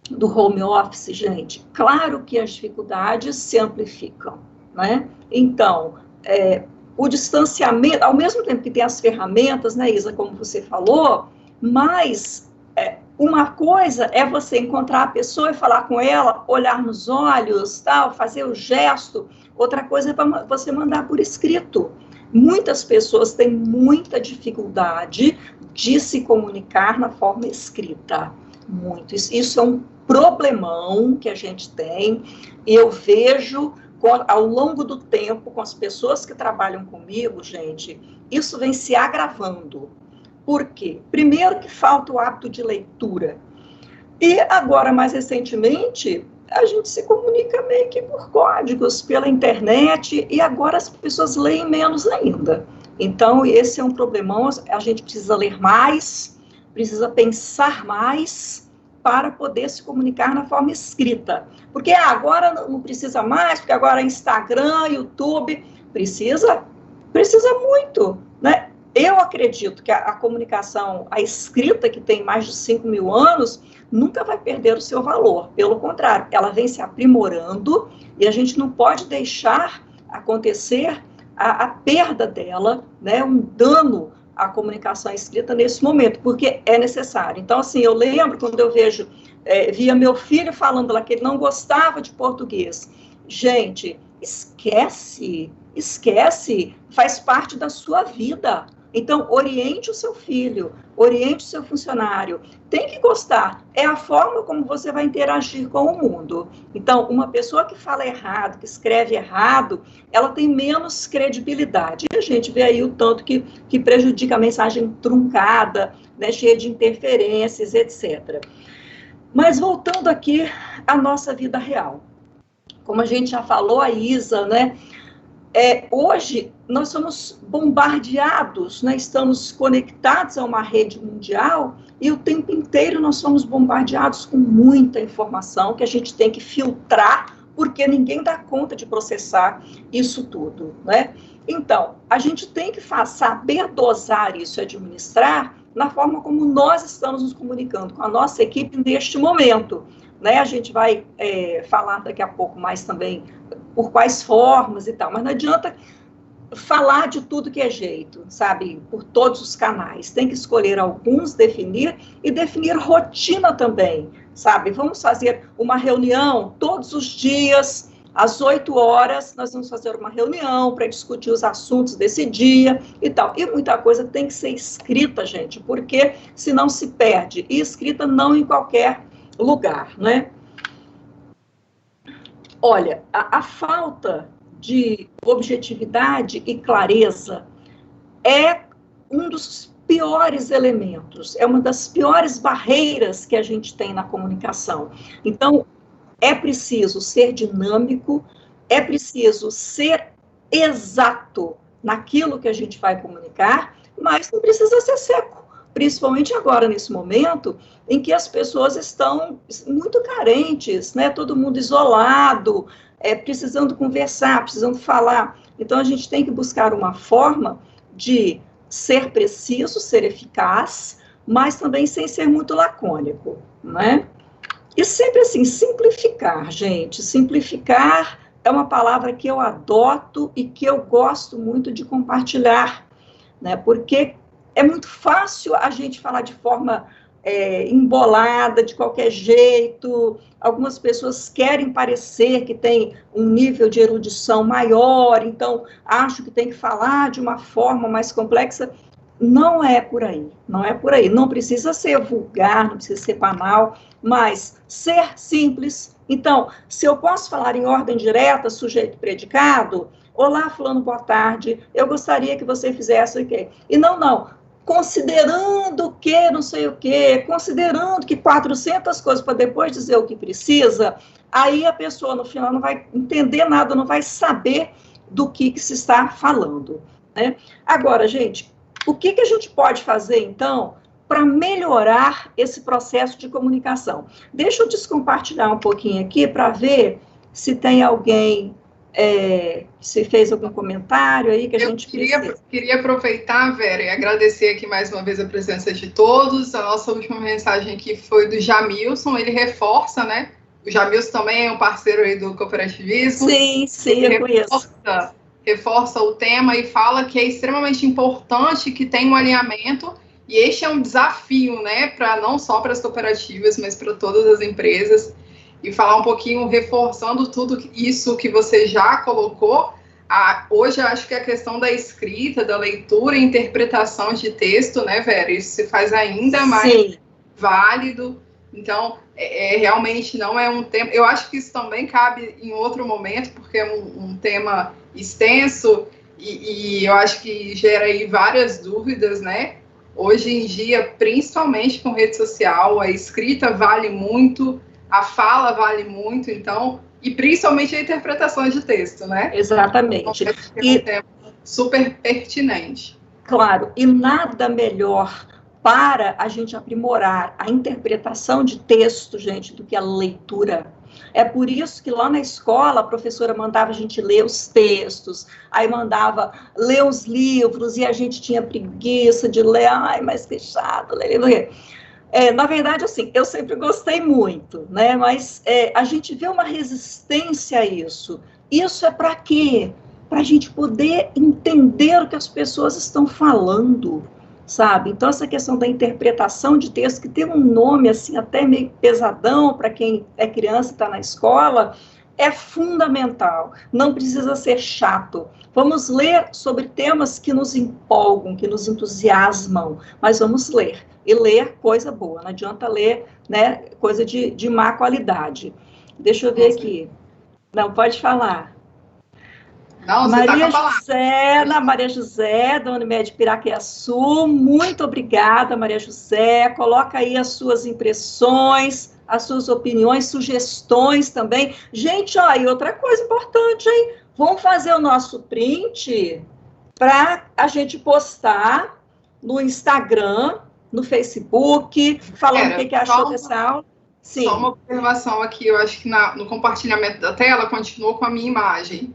do home office, gente, claro que as dificuldades se amplificam, né? Então, o distanciamento, ao mesmo tempo que tem as ferramentas, né, Isa, como você falou, mas uma coisa é você encontrar a pessoa e falar com ela, olhar nos olhos, tal, fazer o gesto. Outra coisa é você mandar por escrito. Muitas pessoas têm muita dificuldade de se comunicar na forma escrita. Muito. Isso é um problemão que a gente tem, e eu vejo ao longo do tempo, com as pessoas que trabalham comigo, gente, isso vem se agravando. Por quê? Primeiro que falta o hábito de leitura. E agora, mais recentemente, a gente se comunica meio que por códigos, pela internet, e agora as pessoas leem menos ainda. Então, esse é um problemão, a gente precisa ler mais, precisa pensar mais para poder se comunicar na forma escrita. Porque agora não precisa mais, porque agora é Instagram, YouTube, precisa muito, né? Eu acredito que a comunicação, a escrita, que tem mais de 5.000 anos, nunca vai perder o seu valor. Pelo contrário, ela vem se aprimorando e a gente não pode deixar acontecer a perda dela, né, um dano à comunicação escrita nesse momento, porque é necessário. Então, assim, eu lembro quando eu via meu filho falando lá que ele não gostava de português. Gente, esquece, faz parte da sua vida. Então, oriente o seu filho, oriente o seu funcionário. Tem que gostar. É a forma como você vai interagir com o mundo. Então, uma pessoa que fala errado, que escreve errado, ela tem menos credibilidade. E a gente vê aí o tanto que prejudica a mensagem truncada, né, cheia de interferências, etc. Mas voltando aqui à nossa vida real. Como a gente já falou, a Isa, né? Hoje, nós somos bombardeados, né? Estamos conectados a uma rede mundial e o tempo inteiro nós somos bombardeados com muita informação que a gente tem que filtrar, porque ninguém dá conta de processar isso tudo, né? Então, a gente tem que saber dosar isso, administrar, na forma como nós estamos nos comunicando com a nossa equipe neste momento, né? A gente vai falar daqui a pouco mais também por quais formas e tal, mas não adianta falar de tudo que é jeito, sabe, por todos os canais, tem que escolher alguns, definir rotina também, sabe, vamos fazer uma reunião todos os dias, às 8 horas, nós vamos fazer uma reunião para discutir os assuntos desse dia e tal, e muita coisa tem que ser escrita, gente, porque senão se perde, e escrita não em qualquer lugar, né? Olha, a falta de objetividade e clareza é um dos piores elementos, é uma das piores barreiras que a gente tem na comunicação. Então, é preciso ser dinâmico, é preciso ser exato naquilo que a gente vai comunicar, mas não precisa ser seco, principalmente agora, nesse momento, em que as pessoas estão muito carentes, né? Todo mundo isolado, precisando conversar, precisando falar. Então, a gente tem que buscar uma forma de ser preciso, ser eficaz, mas também sem ser muito lacônico, né? E sempre assim, simplificar, gente. Simplificar é uma palavra que eu adoto e que eu gosto muito de compartilhar, né? Porque é muito fácil a gente falar de forma embolada, de qualquer jeito. Algumas pessoas querem parecer que tem um nível de erudição maior, então acho que tem que falar de uma forma mais complexa. Não é por aí, não é por aí. Não precisa ser vulgar, não precisa ser banal, mas ser simples. Então, se eu posso falar em ordem direta, sujeito predicado, olá, fulano, boa tarde, eu gostaria que você fizesse o quê? E não, considerando que não sei o quê, considerando que 400 coisas para depois dizer o que precisa, aí a pessoa no final não vai entender nada, não vai saber do que se está falando, né? Agora, gente, o que a gente pode fazer, então, para melhorar esse processo de comunicação? Deixa eu descompartilhar um pouquinho aqui para ver se tem alguém se fez algum comentário aí que a gente precisa. Queria aproveitar, Vera, e agradecer aqui mais uma vez a presença de todos. A nossa última mensagem aqui foi do Jamilson, ele reforça, né? O Jamilson também é um parceiro aí do cooperativismo. Sim, eu conheço. Reforça o tema e fala que é extremamente importante que tenha um alinhamento, e este é um desafio, né, não só para as cooperativas, mas para todas as empresas, e falar um pouquinho, reforçando tudo isso que você já colocou. Hoje eu acho que a questão da escrita, da leitura e interpretação de texto, né, Vera, isso se faz ainda mais válido. Então, realmente não é um tema... Eu acho que isso também cabe em outro momento, porque é um tema extenso e eu acho que gera aí várias dúvidas, né? Hoje em dia, principalmente com rede social, a escrita vale muito, a fala vale muito, então, e principalmente a interpretação de texto, né? Exatamente. Então, é um tema super pertinente. Claro, e nada melhor para a gente aprimorar a interpretação de texto, gente, do que a leitura. É por isso que lá na escola a professora mandava a gente ler os textos, aí mandava ler os livros, e a gente tinha preguiça de ler, ai, mas que chato, ler. Na verdade, assim, eu sempre gostei muito, né, mas a gente vê uma resistência a isso. Isso é para quê? Para a gente poder entender o que as pessoas estão falando, sabe? Então, essa questão da interpretação de texto, que tem um nome, assim, até meio pesadão para quem é criança e está na escola, é fundamental. Não precisa ser chato. Vamos ler sobre temas que nos empolgam, que nos entusiasmam, mas vamos ler. E ler coisa boa, não adianta ler, né, coisa de má qualidade. Deixa eu ver aqui. Não, pode falar. Não, Maria José, Maria José, da Unimed Piraqueçu, muito obrigada, Maria José. Coloca aí as suas impressões, as suas opiniões, sugestões também. Gente, ó, e outra coisa importante, hein? Vamos fazer o nosso print para a gente postar no Instagram, no Facebook, falando o que achou dessa aula. Sim. Só uma observação aqui, eu acho que no compartilhamento da tela continuou com a minha imagem.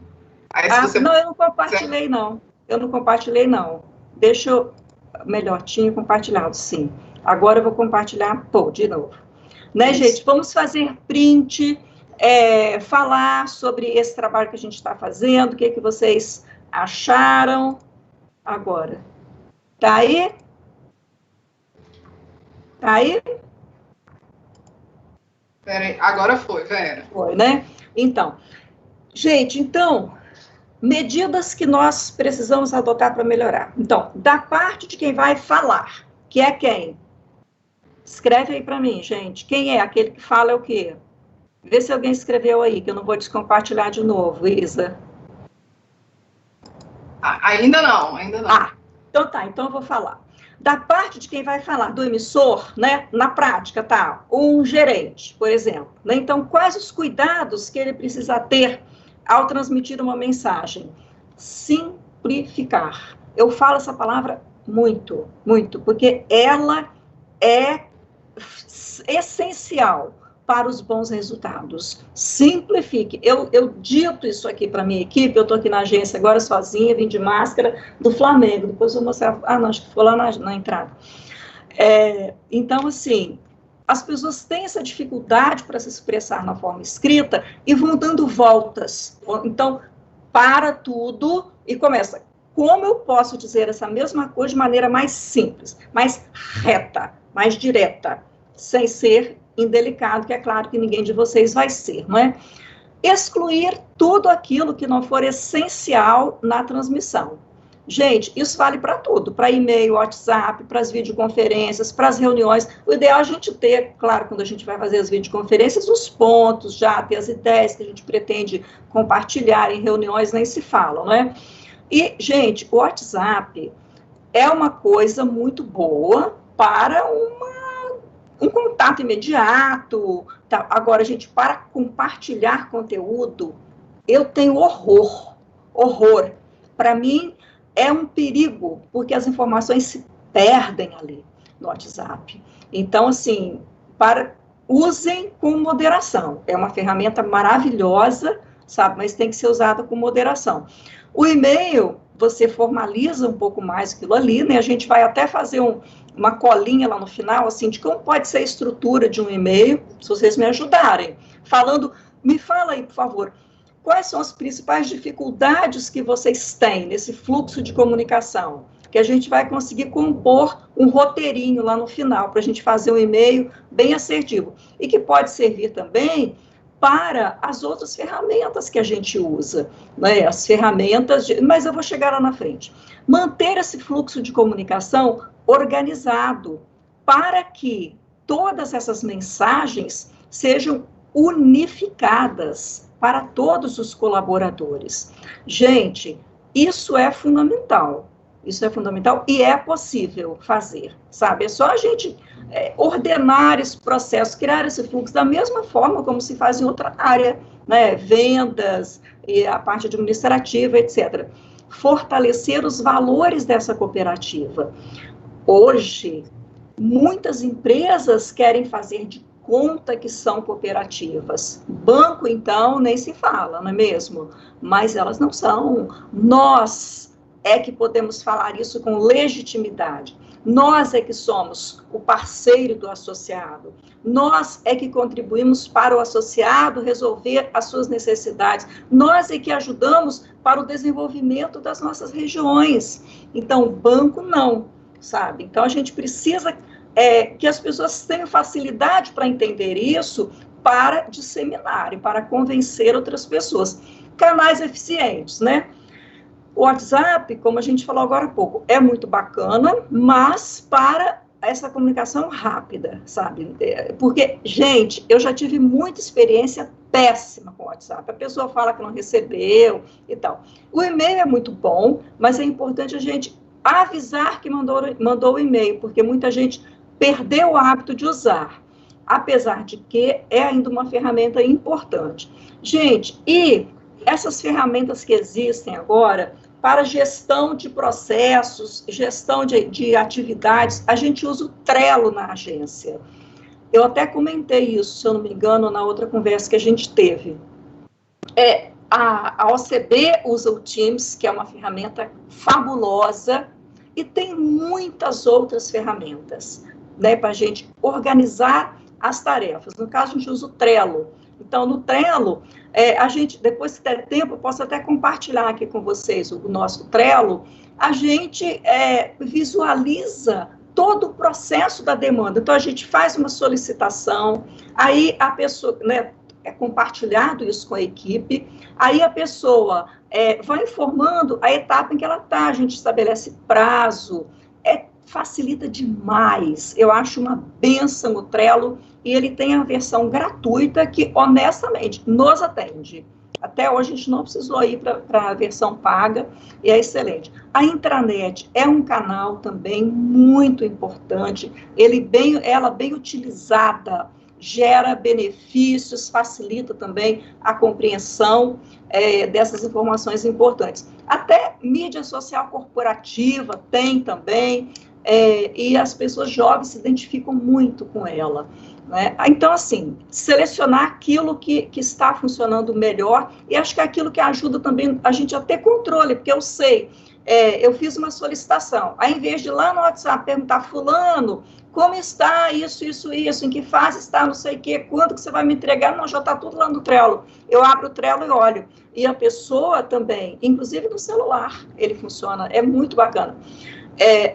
Aí, não, eu não compartilhei, não. Eu não compartilhei, não. Deixa eu... Melhor, tinha compartilhado, sim. Agora eu vou compartilhar, de novo. Né, gente? Vamos fazer print, falar sobre esse trabalho que a gente está fazendo, o que vocês acharam. Agora. Tá aí? Tá aí? Peraí, agora foi, Vera. Foi, né? Então, gente, medidas que nós precisamos adotar para melhorar. Então, da parte de quem vai falar, que é quem? Escreve aí para mim, gente. Quem é? Aquele que fala é o quê? Vê se alguém escreveu aí, que eu não vou descompartilhar de novo, Isa. Ainda não, ainda não. Então tá, então eu vou falar. Da parte de quem vai falar do emissor, né, na prática, tá, um gerente, por exemplo, né, então quais os cuidados que ele precisa ter ao transmitir uma mensagem? Simplificar. Eu falo essa palavra muito, muito, porque ela é essencial para os bons resultados. Simplifique. Eu dito isso aqui para a minha equipe, eu estou aqui na agência agora sozinha, vim de máscara do Flamengo, depois eu vou mostrar, não, acho que ficou lá na entrada. Então, assim, as pessoas têm essa dificuldade para se expressar na forma escrita e vão dando voltas. Então, para tudo e começa. Como eu posso dizer essa mesma coisa de maneira mais simples, mais reta, mais direta, sem ser indelicado, que é claro que ninguém de vocês vai ser, não é? Excluir tudo aquilo que não for essencial na transmissão. Gente, isso vale para tudo, para e-mail, WhatsApp, para as videoconferências, para as reuniões. O ideal é a gente ter, claro, quando a gente vai fazer as videoconferências, os pontos já, ter as ideias que a gente pretende compartilhar em reuniões, nem se falam, não é? E, gente, o WhatsApp é uma coisa muito boa para um contato imediato. Tá? Agora, gente, para compartilhar conteúdo, eu tenho horror. Para mim, é um perigo, porque as informações se perdem ali no WhatsApp. Então, assim, usem com moderação. É uma ferramenta maravilhosa, sabe? Mas tem que ser usada com moderação. O e-mail, você formaliza um pouco mais aquilo ali, né? A gente vai até fazer uma colinha lá no final, assim, de como pode ser a estrutura de um e-mail, se vocês me ajudarem. Me fala aí, por favor, quais são as principais dificuldades que vocês têm nesse fluxo de comunicação? Que a gente vai conseguir compor um roteirinho lá no final, para a gente fazer um e-mail bem assertivo. E que pode servir também para as outras ferramentas que a gente usa, né? As ferramentas, mas eu vou chegar lá na frente. Manter esse fluxo de comunicação organizado, para que todas essas mensagens sejam unificadas para todos os colaboradores. Gente, isso é fundamental. Isso é fundamental e é possível fazer, sabe? É só a gente ordenar esse processo, criar esse fluxo da mesma forma como se faz em outra área, né? Vendas, e a parte administrativa, etc. Fortalecer os valores dessa cooperativa. Hoje, muitas empresas querem fazer de conta que são cooperativas. Banco, então, nem se fala, não é mesmo? Mas elas não são. Nós é que podemos falar isso com legitimidade. Nós é que somos o parceiro do associado. Nós é que contribuímos para o associado resolver as suas necessidades. Nós é que ajudamos para o desenvolvimento das nossas regiões. Então, o banco não, sabe? Então, a gente precisa que as pessoas tenham facilidade para entender isso, para disseminarem, para convencer outras pessoas. Canais eficientes, né? O WhatsApp, como a gente falou agora há pouco, é muito bacana, mas para essa comunicação rápida, sabe? Porque, gente, eu já tive muita experiência péssima com o WhatsApp. A pessoa fala que não recebeu e tal. O e-mail é muito bom, mas é importante a gente avisar que mandou o e-mail, porque muita gente perdeu o hábito de usar, apesar de que é ainda uma ferramenta importante. Gente, e essas ferramentas que existem agora para gestão de processos, gestão de atividades, a gente usa o Trello na agência. Eu até comentei isso, se eu não me engano, na outra conversa que a gente teve. A OCB usa o Teams, que é uma ferramenta fabulosa, e tem muitas outras ferramentas, né, para a gente organizar as tarefas. No caso, a gente usa o Trello. Então, no Trello, a gente, depois que der tempo, eu posso até compartilhar aqui com vocês o nosso Trello, a gente visualiza todo o processo da demanda. Então, a gente faz uma solicitação, aí a pessoa, né, é compartilhado isso com a equipe, aí a pessoa vai informando a etapa em que ela está, a gente estabelece prazo, facilita demais. Eu acho uma bênção o Trello, e ele tem a versão gratuita que, honestamente, nos atende. Até hoje a gente não precisou ir para a versão paga, e é excelente. A intranet é um canal também muito importante, ela bem utilizada, gera benefícios, facilita também a compreensão dessas informações importantes. Até mídia social corporativa tem também, e as pessoas jovens se identificam muito com ela. Né? Então, assim, selecionar aquilo que está funcionando melhor, e acho que é aquilo que ajuda também a gente a ter controle, porque eu sei, eu fiz uma solicitação, aí em vez de ir lá no WhatsApp perguntar, fulano, como está isso, em que fase está, não sei o quê, quando que você vai me entregar, não, já está tudo lá no Trello, eu abro o Trello e olho, e a pessoa também, inclusive no celular, ele funciona, é muito bacana,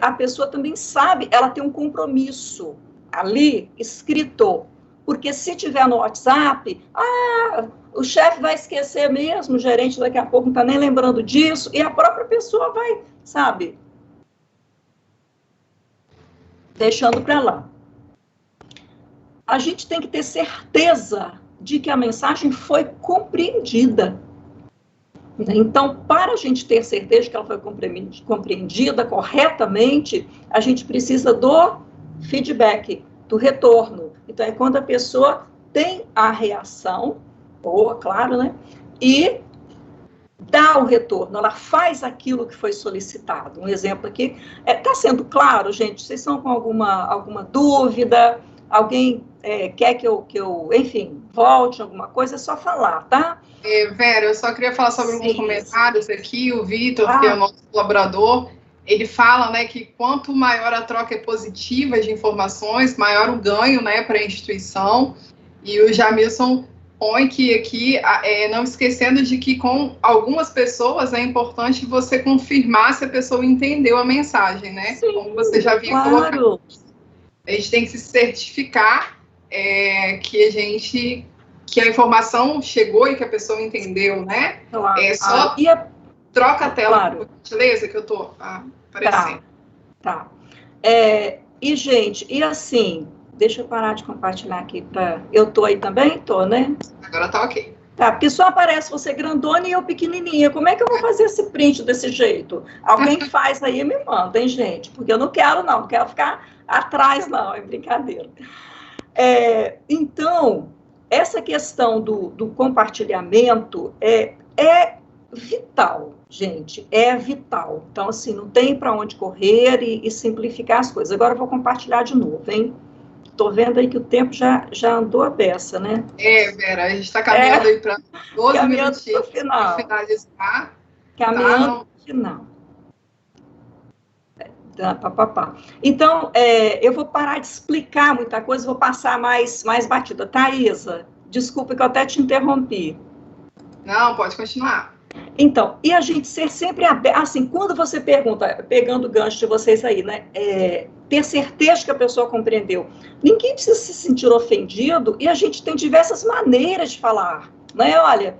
a pessoa também sabe, ela tem um compromisso ali, escrito, porque se tiver no WhatsApp, o chefe vai esquecer mesmo, o gerente daqui a pouco não está nem lembrando disso, e a própria pessoa vai, sabe, deixando para lá. A gente tem que ter certeza de que a mensagem foi compreendida. Então, para a gente ter certeza de que ela foi compreendida corretamente, a gente precisa do feedback, do retorno. Então, é quando a pessoa tem a reação, boa, claro, né? E dá o retorno, ela faz aquilo que foi solicitado. Um exemplo aqui, está sendo claro, gente? Vocês estão com alguma dúvida? Alguém quer que eu, enfim, volte alguma coisa? É só falar, tá? Vera, eu só queria falar sobre alguns comentários aqui. O Vitor, que é o nosso colaborador, ele fala, né, que quanto maior a troca é positiva de informações, maior o ganho, né, para a instituição. E o Jamilson põe que aqui, não esquecendo de que com algumas pessoas é importante você confirmar se a pessoa entendeu a mensagem, né? Sim, como você já viu, claro. A gente tem que se certificar que a informação chegou e que a pessoa entendeu, né? Claro. Troca a tela, claro, por gentileza, que eu estou aparecendo. Tá. E, gente, e assim, deixa eu parar de compartilhar aqui para... Eu tô aí também? Tô, né? Agora tá ok. Tá, porque só aparece você grandona e eu pequenininha. Como é que eu vou fazer esse print desse jeito? Alguém que faz aí me manda, hein, gente? Porque eu não quero ficar atrás, não, é brincadeira. Então, essa questão do compartilhamento é vital, gente, é vital. Então, assim, não tem para onde correr e simplificar as coisas. Agora eu vou compartilhar de novo, hein? Estou vendo aí que o tempo já andou a beça, né? Vera, a gente está caminhando aí para 12 minutinhos para finalizar. Caminhando para o final. Então, eu vou parar de explicar muita coisa, vou passar mais batida. Tá, Isa? Desculpa que eu até te interrompi. Não, pode continuar. Então, e a gente ser sempre aberto, assim, quando você pergunta, pegando o gancho de vocês aí, né, ter certeza que a pessoa compreendeu. Ninguém precisa se sentir ofendido, e a gente tem diversas maneiras de falar, né, olha,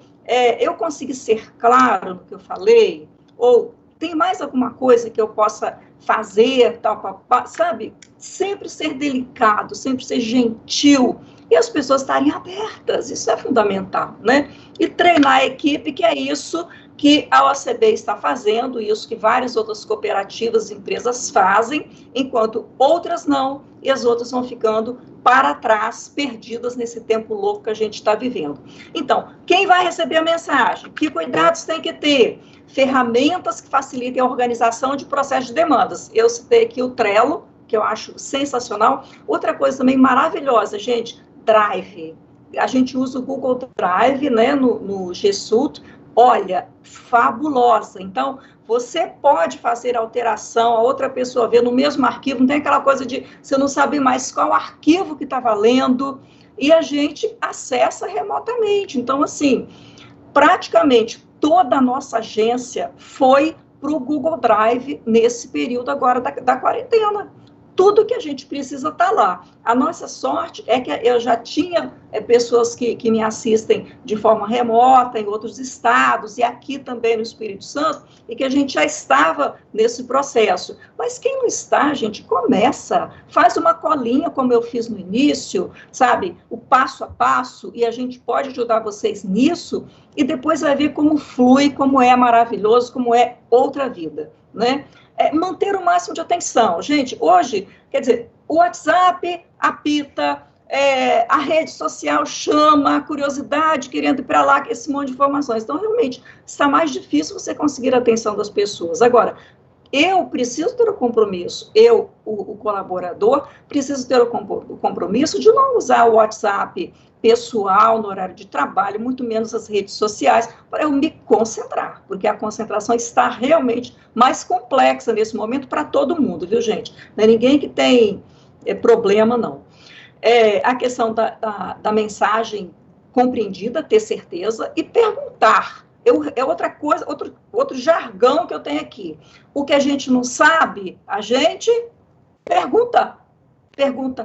eu consegui ser claro no que eu falei, ou tem mais alguma coisa que eu possa fazer, tal, sabe? Sempre ser delicado, sempre ser gentil, e as pessoas estarem abertas, isso é fundamental, né? E treinar a equipe, que é isso que a OCB está fazendo, isso que várias outras cooperativas e empresas fazem, enquanto outras não, e as outras vão ficando para trás, perdidas nesse tempo louco que a gente está vivendo. Então, quem vai receber a mensagem? Que cuidados tem que ter? Ferramentas que facilitem a organização de processo de demandas. Eu citei aqui o Trello, que eu acho sensacional. Outra coisa também maravilhosa, gente, Drive. A gente usa o Google Drive, né, no G Suite. Olha, fabulosa. Então, você pode fazer alteração, a outra pessoa vê no mesmo arquivo, não tem aquela coisa de você não sabe mais qual arquivo que está valendo, e a gente acessa remotamente. Então, assim, praticamente toda a nossa agência foi para o Google Drive nesse período agora da quarentena. tudo que a gente precisa está lá. A nossa sorte é que eu já tinha pessoas que me assistem de forma remota, em outros estados, e aqui também no Espírito Santo, e que a gente já estava nesse processo. Mas quem não está, gente, começa, faz uma colinha, como eu fiz no início, sabe? O passo a passo, e a gente pode ajudar vocês nisso, e depois vai ver como flui, como é maravilhoso, como é outra vida, né? Manter o máximo de atenção. Gente, hoje, quer dizer, o WhatsApp apita, a rede social chama, a curiosidade querendo ir para lá, esse monte de informações. Então, realmente, está mais difícil você conseguir a atenção das pessoas. Agora, eu preciso ter o compromisso, o colaborador, preciso ter o compromisso de não usar o WhatsApp pessoal no horário de trabalho, muito menos as redes sociais, para eu me concentrar, porque a concentração está realmente mais complexa nesse momento para todo mundo, viu, gente? Não é ninguém que tem problema, não. A questão da mensagem compreendida, ter certeza, e perguntar. É outra coisa, outro jargão que eu tenho aqui. O que a gente não sabe, a gente pergunta.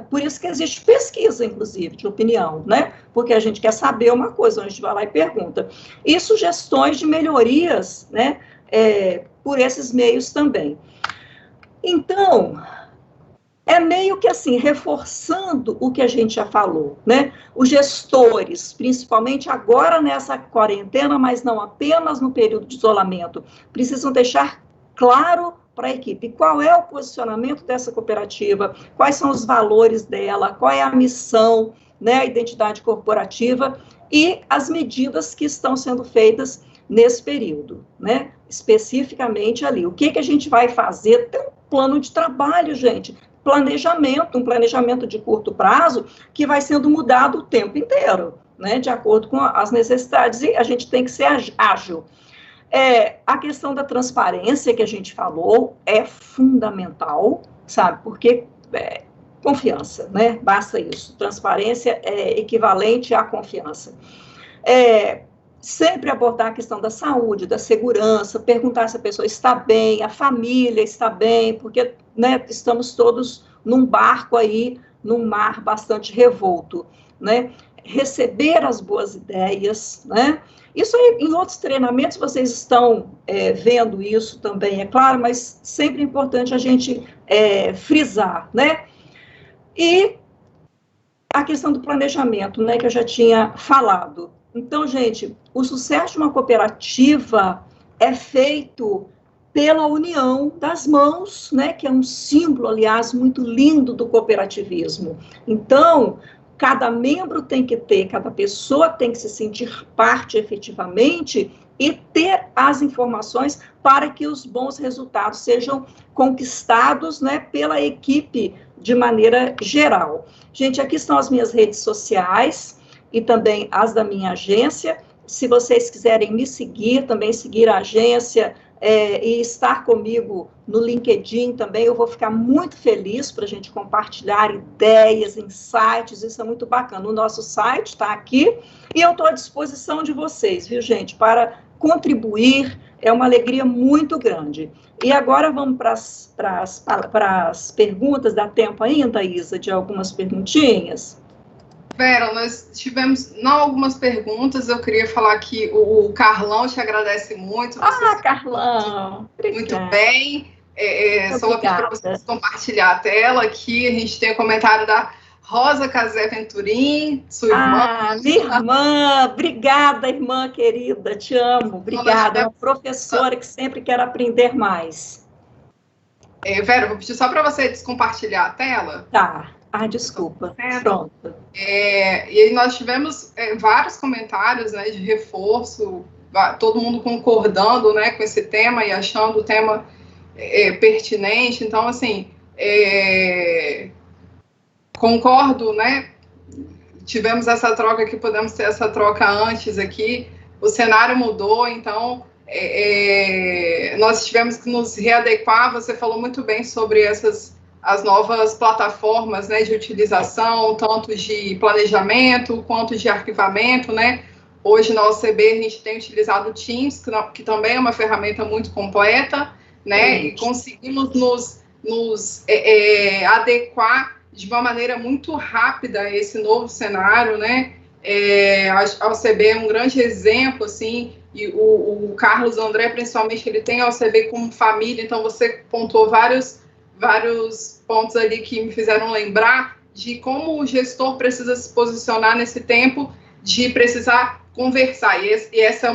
Por isso que existe pesquisa, inclusive, de opinião, né? Porque a gente quer saber uma coisa, a gente vai lá e pergunta. E sugestões de melhorias, né? Por esses meios também. Então, é meio que assim, reforçando o que a gente já falou, né? Os gestores, principalmente agora nessa quarentena, mas não apenas no período de isolamento, precisam deixar claro para a equipe qual é o posicionamento dessa cooperativa, quais são os valores dela, qual é a missão, né, a identidade corporativa e as medidas que estão sendo feitas nesse período, né? Especificamente ali. O que a gente vai fazer? Tem um plano de trabalho, gente. Um planejamento de curto prazo que vai sendo mudado o tempo inteiro, né, de acordo com as necessidades, e a gente tem que ser ágil. A questão da transparência que a gente falou é fundamental, sabe, porque confiança, né, basta isso, transparência é equivalente à confiança. Sempre abordar a questão da saúde, da segurança, perguntar se a pessoa está bem, a família está bem, porque, né, estamos todos num barco aí, num mar bastante revolto, né? Receber as boas ideias, né? Isso aí, em outros treinamentos, vocês estão vendo isso também, é claro, mas sempre é importante a gente frisar, né? E a questão do planejamento, né, que eu já tinha falado. Então, gente, o sucesso de uma cooperativa é feito pela união das mãos, né, que é um símbolo, aliás, muito lindo do cooperativismo. Então, cada membro tem que ter, cada pessoa tem que se sentir parte efetivamente e ter as informações para que os bons resultados sejam conquistados, né, pela equipe de maneira geral. Gente, aqui estão as minhas redes sociais e também as da minha agência. Se vocês quiserem me seguir, também seguir a agência e estar comigo no LinkedIn também, eu vou ficar muito feliz para a gente compartilhar ideias, insights, isso é muito bacana. O nosso site está aqui e eu estou à disposição de vocês, viu, gente, para contribuir, é uma alegria muito grande. E agora vamos para as perguntas, dá tempo ainda, Isa, de algumas perguntinhas? Vera, nós tivemos não algumas perguntas, eu queria falar que o Carlão te agradece muito. Carlão! Muito bem. Só vou pedir para vocês compartilhar a tela aqui. A gente tem o comentário da Rosa Casé Venturim, sua irmã. Minha irmã! Obrigada, irmã querida, te amo. Obrigada, é uma professora que sempre quer aprender mais. Vera, vou pedir só para você descompartilhar a tela. Tá. Desculpa. Pronto. E aí nós tivemos vários comentários, né, de reforço, todo mundo concordando, né, com esse tema e achando o tema pertinente. Então, assim, concordo, né? Tivemos essa troca aqui, podemos ter essa troca antes aqui. O cenário mudou, então nós tivemos que nos readequar. Você falou muito bem sobre as novas plataformas, né, de utilização, tanto de planejamento quanto de arquivamento, né? Hoje na OCB a gente tem utilizado o Teams, que também é uma ferramenta muito completa, né? E conseguimos nos nos adequar de uma maneira muito rápida a esse novo cenário, né? A OCB é um grande exemplo, assim, e o Carlos André, principalmente, ele tem a OCB como família, então você pontuou vários pontos ali que me fizeram lembrar de como o gestor precisa se posicionar nesse tempo de precisar conversar, e essa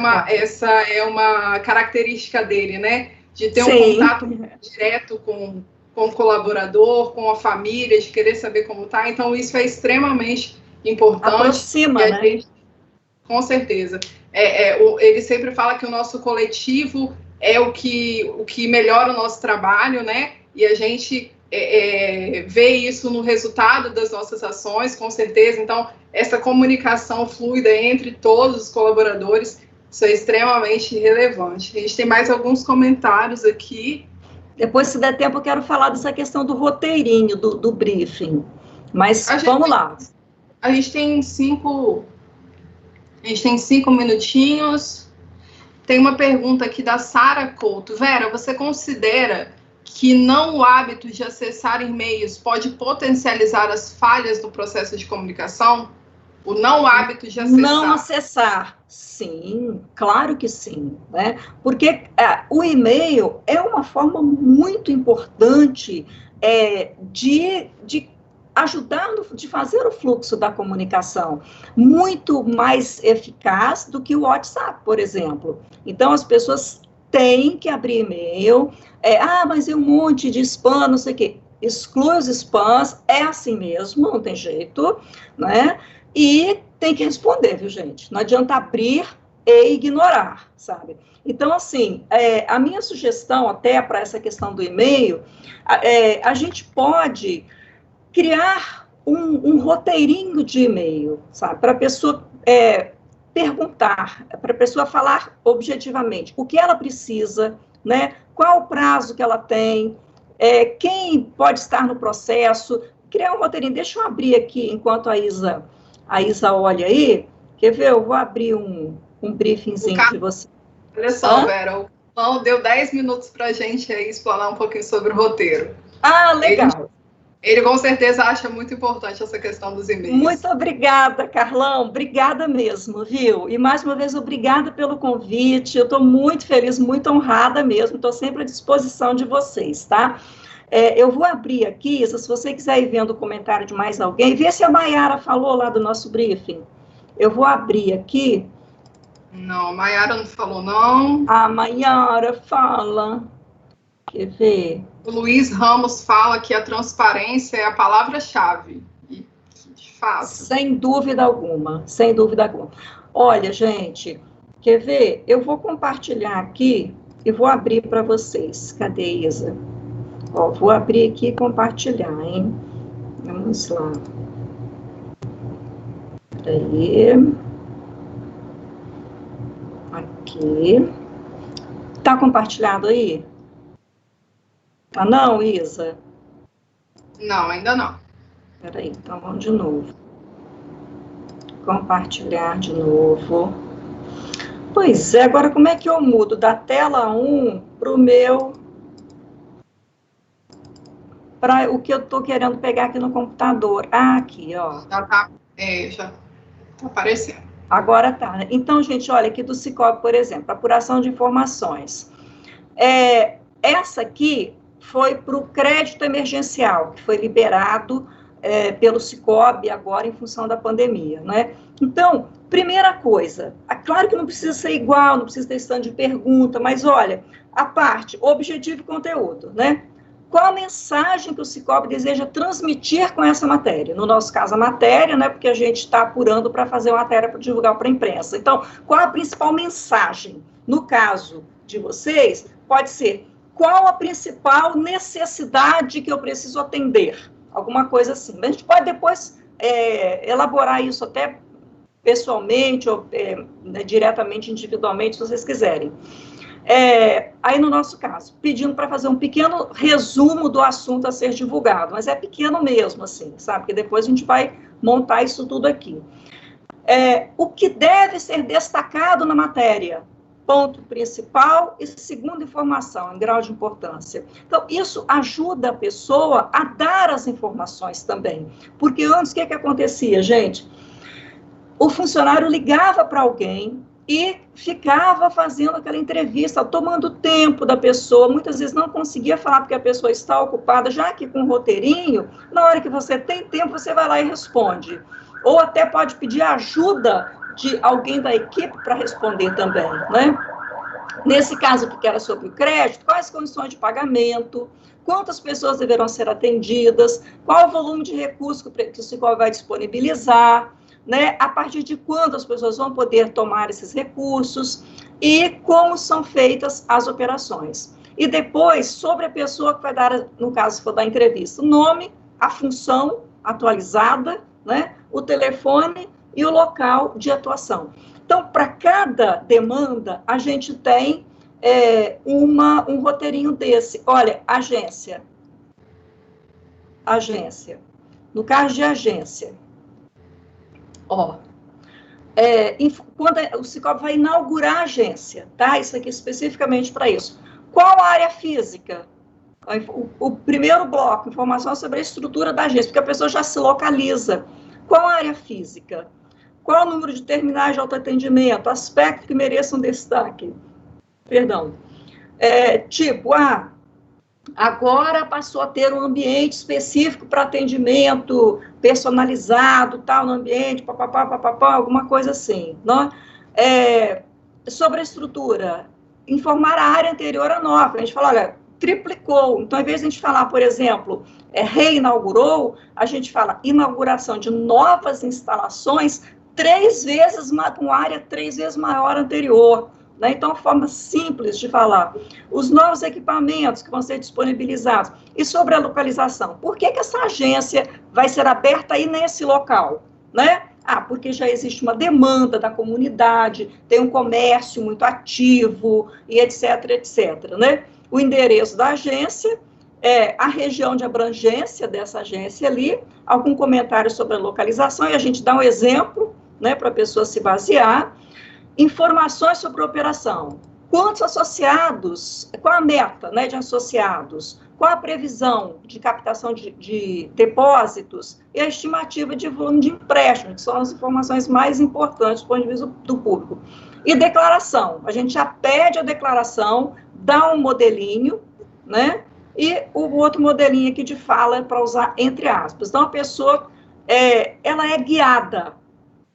é uma característica dele, né? De ter um contato direto com o colaborador, com a família, de querer saber como está. Então, isso é extremamente importante. Aproxima, né? Gente, com certeza. Ele sempre fala que o nosso coletivo é o que melhora o nosso trabalho, né? E a gente vê isso no resultado das nossas ações, com certeza. Então, essa comunicação fluida entre todos os colaboradores, isso é extremamente relevante. A gente tem mais alguns comentários aqui. Depois, se der tempo, eu quero falar dessa questão do roteirinho, do briefing. Mas vamos lá. A gente tem 5 minutinhos. Tem uma pergunta aqui da Sara Couto. Vera, você considera que o hábito de acessar e-mails pode potencializar as falhas no processo de comunicação? O não hábito de acessar. Não acessar, sim, claro que sim, né? Porque o e-mail é uma forma muito importante de ajudar, de fazer o fluxo da comunicação, muito mais eficaz do que o WhatsApp, por exemplo. Então, as pessoas têm que abrir e-mail, mas é um monte de spam, não sei o quê. Exclui os spams, é assim mesmo, não tem jeito, né? E tem que responder, viu, gente? Não adianta abrir e ignorar, sabe? Então, assim, a minha sugestão até para essa questão do e-mail, a gente pode criar um roteirinho de e-mail, sabe? Para a pessoa perguntar, para a pessoa falar objetivamente o que ela precisa, né? Qual o prazo que ela tem, quem pode estar no processo, criar um roteirinho. Deixa eu abrir aqui, enquanto a Isa olha aí, quer ver? Eu vou abrir um briefingzinho de você. Olha só, Vera, o Carlão deu 10 minutos para a gente aí explanar um pouquinho sobre o roteiro. Ah, legal. Ele com certeza acha muito importante essa questão dos e-mails. Muito obrigada, Carlão. Obrigada mesmo, viu? E mais uma vez, obrigada pelo convite. Eu estou muito feliz, muito honrada mesmo. Estou sempre à disposição de vocês, tá? Eu vou abrir aqui, se você quiser ir vendo o comentário de mais alguém, vê se a Maiara falou lá do nosso briefing. Eu vou abrir aqui. Não, a Maiara não falou, não. A Maiara fala. Quer ver? O Luiz Ramos fala que a transparência é a palavra-chave. E, de fato. Sem dúvida alguma, sem dúvida alguma. Olha, gente, quer ver? Eu vou compartilhar aqui e vou abrir para vocês. Cadê, Isa? Ó, vou abrir aqui e compartilhar, hein? Vamos lá. Peraí. Aqui. Tá compartilhado aí? Tá não, Isa? Não, ainda não. Peraí, então vamos de novo. Compartilhar de novo. Pois é, agora como é que eu mudo da tela 1 para o meu... para o que eu estou querendo pegar aqui no computador. Aqui, ó. Já tá aparecendo. Agora tá. Então, gente, olha, aqui do Sicoob, por exemplo, apuração de informações. Essa aqui foi para o crédito emergencial, que foi liberado pelo Sicoob agora em função da pandemia, né? Então, primeira coisa, claro que não precisa ser igual, não precisa ter stand de pergunta, mas olha, a parte objetivo e conteúdo, né? Qual a mensagem que o Sicoob deseja transmitir com essa matéria? No nosso caso, a matéria, né? Porque a gente está apurando para fazer uma matéria para divulgar para a imprensa. Então, qual a principal mensagem? No caso de vocês, pode ser qual a principal necessidade que eu preciso atender? Alguma coisa assim. A gente pode depois elaborar isso até pessoalmente ou diretamente, individualmente, se vocês quiserem. Aí, no nosso caso, pedindo para fazer um pequeno resumo do assunto a ser divulgado, mas é pequeno mesmo, assim, sabe? Porque depois a gente vai montar isso tudo aqui. O que deve ser destacado na matéria? ponto principal e segunda informação, em grau de importância. Então, isso ajuda a pessoa a dar as informações também. Porque antes, o que acontecia, gente? O funcionário ligava para alguém e ficava fazendo aquela entrevista, tomando tempo da pessoa, muitas vezes não conseguia falar porque a pessoa está ocupada, já que com o roteirinho, na hora que você tem tempo, você vai lá e responde. Ou até pode pedir ajuda de alguém da equipe para responder também, né? Nesse caso aqui, que era sobre o crédito, quais as condições de pagamento, quantas pessoas deverão ser atendidas, qual o volume de recursos que o Sicoob vai disponibilizar, né, a partir de quando as pessoas vão poder tomar esses recursos e como são feitas as operações. E depois, sobre a pessoa que vai dar, no caso, se for dar entrevista, o nome, a função atualizada, né, o telefone e o local de atuação. Então, para cada demanda, a gente tem um roteirinho desse. Olha, agência. No caso de agência, quando o Sicoob vai inaugurar a agência, tá? Isso aqui especificamente para isso. Qual a área física? O primeiro bloco, informação sobre a estrutura da agência, porque a pessoa já se localiza. Qual a área física? Qual o número de terminais de autoatendimento? Aspectos que mereçam destaque. Perdão. Agora passou a ter um ambiente específico para atendimento personalizado, tal, no ambiente, papapá, alguma coisa assim. Não? Sobre a estrutura, informar a área anterior à nova. A gente fala, olha, triplicou. Então, ao invés de a gente falar, por exemplo, reinaugurou, a gente fala inauguração de novas instalações 3 vezes, com área 3 vezes maior anterior. Né? Então, forma simples de falar. Os novos equipamentos que vão ser disponibilizados. E sobre a localização. Por que essa agência vai ser aberta aí nesse local? Né? Porque já existe uma demanda da comunidade, tem um comércio muito ativo, e etc, etc. Né? O endereço da agência, a região de abrangência dessa agência ali, algum comentário sobre a localização, e a gente dá um exemplo, né, para a pessoa se basear. Informações sobre a operação. Quantos associados, qual a meta, né, de associados, qual a previsão de captação de depósitos e a estimativa de volume de empréstimo, que são as informações mais importantes do ponto de vista do público. E declaração, a gente já pede a declaração, dá um modelinho, né, e o outro modelinho aqui de fala é para usar entre aspas. Então, a pessoa, ela é guiada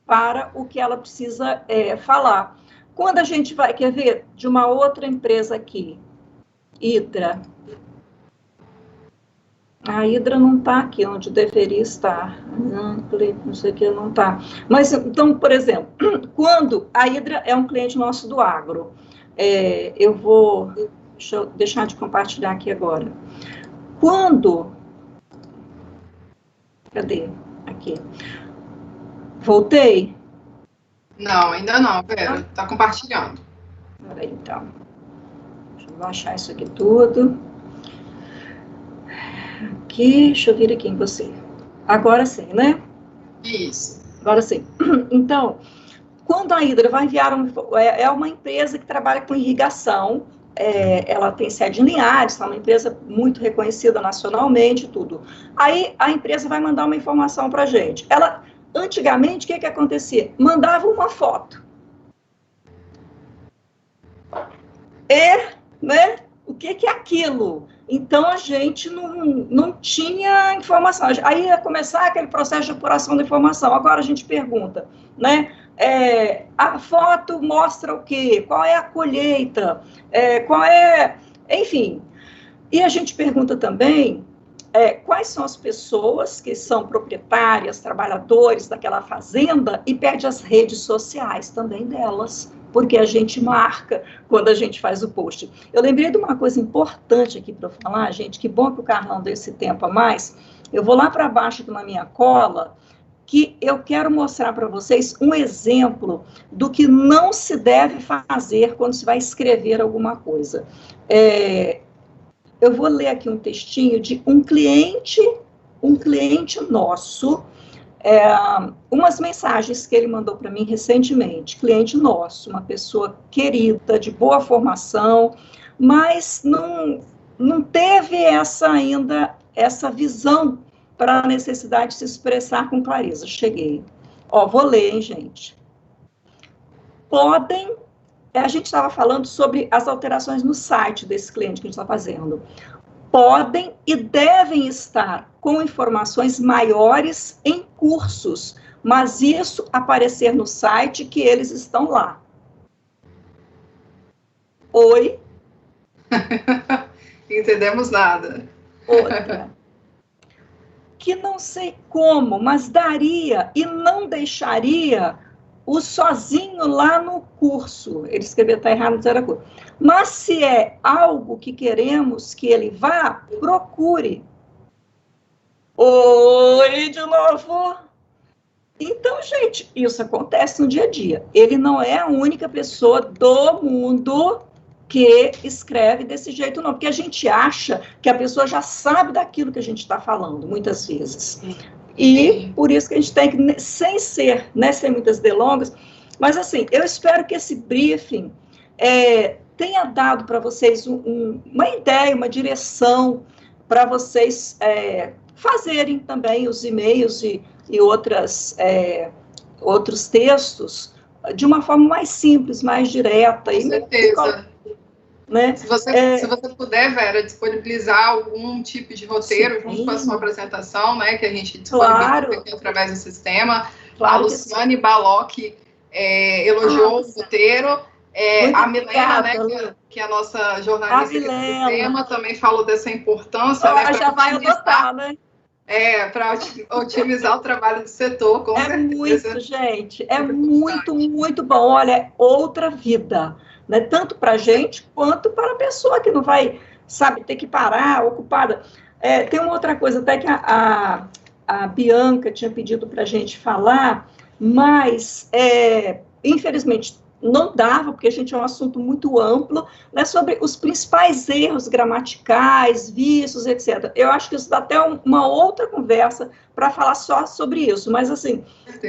para o que ela precisa falar. Quando a gente vai, quer ver, de uma outra empresa aqui, Hidra. A Hidra não está aqui onde deveria estar. Não sei o que, não está. Mas, então, por exemplo, quando a Hidra é um cliente nosso do agro, deixa eu deixar de compartilhar aqui agora. Cadê? Aqui. Voltei? Não, ainda não, Vera. Está compartilhando. Peraí, então. Deixa eu baixar isso aqui tudo. Aqui, deixa eu vir aqui em você. Agora sim, né? Isso. Agora sim. Então, quando a Hidra vai enviar uma empresa que trabalha com irrigação, ela tem sede em Linhares, é uma empresa muito reconhecida nacionalmente, tudo. Aí, a empresa vai mandar uma informação para a gente. Antigamente, o que acontecia? Mandava uma foto. Né? O que é aquilo? Então, a gente não tinha informação. Aí ia começar aquele processo de apuração da informação. Agora a gente pergunta, né? A foto mostra o quê? Qual é a colheita? Enfim. E a gente pergunta também quais são as pessoas que são proprietárias, trabalhadores daquela fazenda, e pede as redes sociais também delas, porque a gente marca quando a gente faz o post. Eu lembrei de uma coisa importante aqui para falar, gente, que bom que o Carlão deu esse tempo a mais. Eu vou lá para baixo aqui na minha cola, que eu quero mostrar para vocês um exemplo do que não se deve fazer quando se vai escrever alguma coisa. Eu vou ler aqui um textinho de um cliente nosso, umas mensagens que ele mandou para mim recentemente, cliente nosso, uma pessoa querida, de boa formação, mas não teve essa visão para a necessidade de se expressar com clareza. Cheguei. Vou ler, hein, gente. A gente estava falando sobre as alterações no site desse cliente que a gente está fazendo. Podem e devem estar com informações maiores em cursos, mas isso aparecer no site que eles estão lá. Oi? Entendemos nada. Outra. Que não sei como, mas daria e não deixaria o sozinho lá no curso. Ele escreveu, está errado, não era curso. Mas se é algo que queremos que ele vá, procure. Oi, de novo. Então, gente, isso acontece no dia a dia. Ele não é a única pessoa do mundo que escreve desse jeito, não. Porque a gente acha que a pessoa já sabe daquilo que a gente está falando, muitas vezes. E por isso que a gente tem que, sem muitas delongas, mas assim, eu espero que esse briefing tenha dado para vocês uma ideia, uma direção para vocês fazerem também os e-mails e outros textos de uma forma mais simples, mais direta. Com certeza. Né? Se você puder, Vera, disponibilizar algum tipo de roteiro junto com a sua apresentação, né, que a gente disponibiliza aqui através do sistema. A Luciane Balocchi elogiou o roteiro. A Milena, né, que é a nossa jornalista aqui do sistema, também falou dessa importância. Né, já vai adotar, né? Para otimizar o trabalho do setor, com certeza. Muito, gente, muito bom. Olha, outra vida. Né, tanto para a gente, quanto para a pessoa que não vai, sabe, ter que parar, ocupada. Tem uma outra coisa, até que a Bianca tinha pedido para a gente falar, mas, infelizmente, não dava, porque a gente é um assunto muito amplo, né, sobre os principais erros gramaticais, vícios, etc. Eu acho que isso dá até uma outra conversa para falar só sobre isso, mas, assim,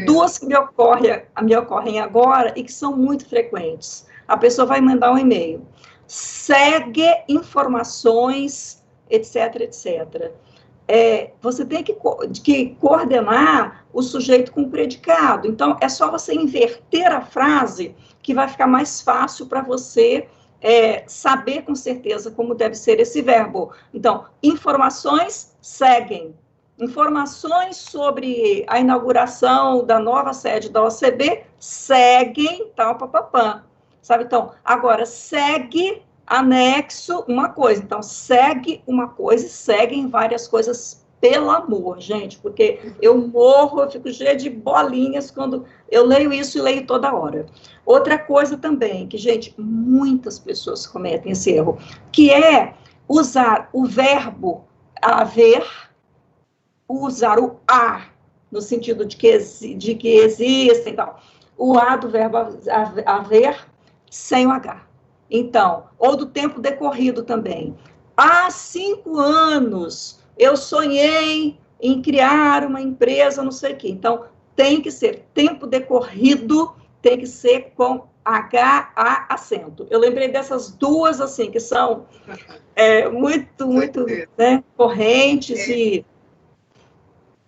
duas que me ocorrem agora e que são muito frequentes. A pessoa vai mandar um e-mail, segue informações, etc, etc. Você tem que coordenar o sujeito com o predicado. Então, é só você inverter a frase que vai ficar mais fácil para você saber com certeza como deve ser esse verbo. Então, informações seguem. Informações sobre a inauguração da nova sede da OCB seguem, tal, papapá. Sabe? Então, agora, segue, anexo, uma coisa. Então, segue uma coisa e seguem várias coisas, pelo amor, gente, porque eu fico cheia de bolinhas quando eu leio isso e leio toda hora. Outra coisa também, que, gente, muitas pessoas cometem esse erro, que é usar o verbo haver, usar o a, no sentido de que existem, então, o a do verbo haver, sem o H. Então, ou do tempo decorrido também. Há 5 anos, eu sonhei em criar uma empresa, não sei o quê. Então, tem que ser tempo decorrido, tem que ser com H, A, acento. Eu lembrei dessas duas, assim, que são muito, né, correntes e...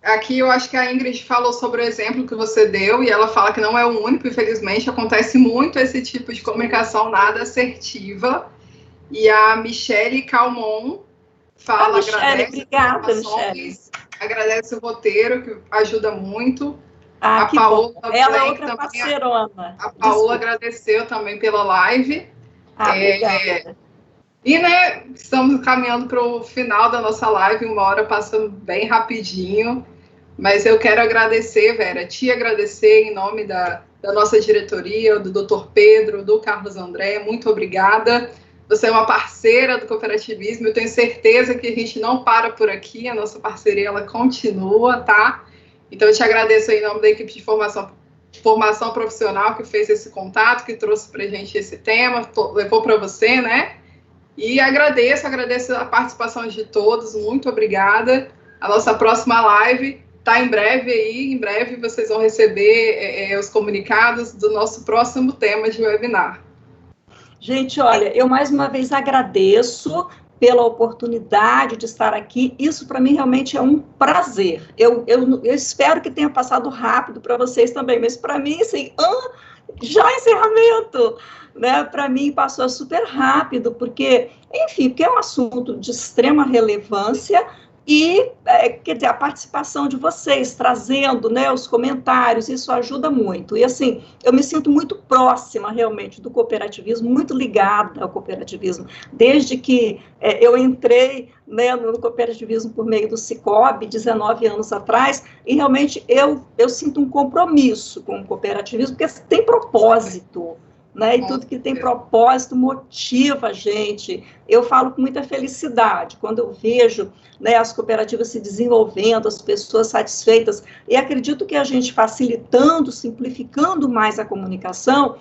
Aqui eu acho que a Ingrid falou sobre o exemplo que você deu, e ela fala que não é o único, infelizmente, acontece muito esse tipo de comunicação nada assertiva. E a Michele Calmon fala, obrigada, Michele. Agradece o roteiro, que ajuda muito. A Paola ela é outra parceirona. A Paola agradeceu também pela live. Obrigada. E, né, estamos caminhando para o final da nossa live, 1 hora passa bem rapidinho, mas eu quero agradecer, Vera, te agradecer em nome da nossa diretoria, do Dr. Pedro, do Carlos André, muito obrigada. Você é uma parceira do cooperativismo, eu tenho certeza que a gente não para por aqui, a nossa parceria, ela continua, tá? Então, eu te agradeço em nome da equipe de formação profissional que fez esse contato, que trouxe para a gente esse tema, levou para você, né? E agradeço a participação de todos, muito obrigada. A nossa próxima live tá em breve aí, em breve vocês vão receber os comunicados do nosso próximo tema de webinar. Gente, olha, eu mais uma vez agradeço pela oportunidade de estar aqui. Isso para mim realmente é um prazer. Eu espero que tenha passado rápido para vocês também, mas para mim, assim, já encerramento, né? Para mim passou super rápido, porque, enfim, porque é um assunto de extrema relevância. E, quer dizer, a participação de vocês, trazendo, né, os comentários, isso ajuda muito. E, assim, eu me sinto muito próxima, realmente, do cooperativismo, muito ligada ao cooperativismo. Desde que eu entrei, né, no cooperativismo por meio do Cicobi, 19 anos atrás, e, realmente, eu sinto um compromisso com o cooperativismo, porque tem propósito, né? E tudo que tem propósito motiva a gente. Eu falo com muita felicidade quando eu vejo, né, as cooperativas se desenvolvendo, as pessoas satisfeitas, e acredito que a gente facilitando, simplificando mais a comunicação,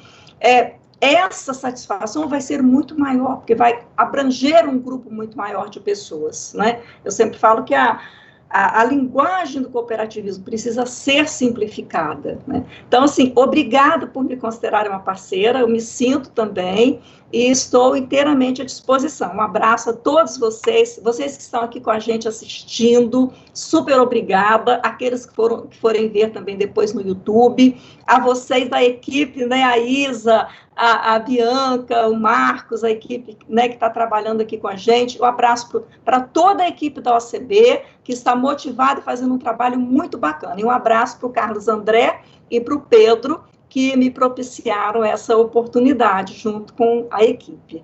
essa satisfação vai ser muito maior, porque vai abranger um grupo muito maior de pessoas, né? Eu sempre falo que a linguagem do cooperativismo precisa ser simplificada, né? Então, assim, obrigada por me considerar uma parceira, eu me sinto também, e estou inteiramente à disposição. Um abraço a todos vocês que estão aqui com a gente assistindo, super obrigada, aqueles que forem ver também depois no YouTube, a vocês da equipe, né, a Isa, a Bianca, o Marcos, a equipe, né, que está trabalhando aqui com a gente. Um abraço para toda a equipe da OCB, que está motivada e fazendo um trabalho muito bacana. E um abraço para o Carlos André e para o Pedro, que me propiciaram essa oportunidade, junto com a equipe.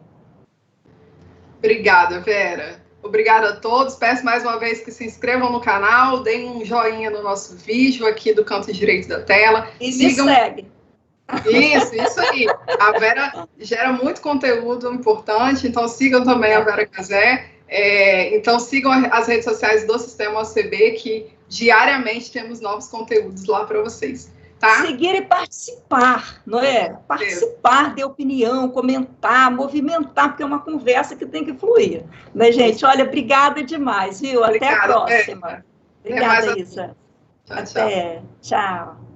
Obrigada, Vera. Obrigada a todos. Peço mais uma vez que se inscrevam no canal, deem um joinha no nosso vídeo aqui do canto direito da tela. E sigam... me segue. Isso aí. A Vera gera muito conteúdo importante, então sigam também a Vera Cazé. Então sigam as redes sociais do Sistema OCB, que diariamente temos novos conteúdos lá para vocês. Tá? Seguir e participar, não é? Participar, ter opinião, comentar, movimentar, porque é uma conversa que tem que fluir. Né, gente? Olha, obrigada demais, viu? Obrigada, até a próxima. Obrigada, Isa. Tchau, tchau. Tchau.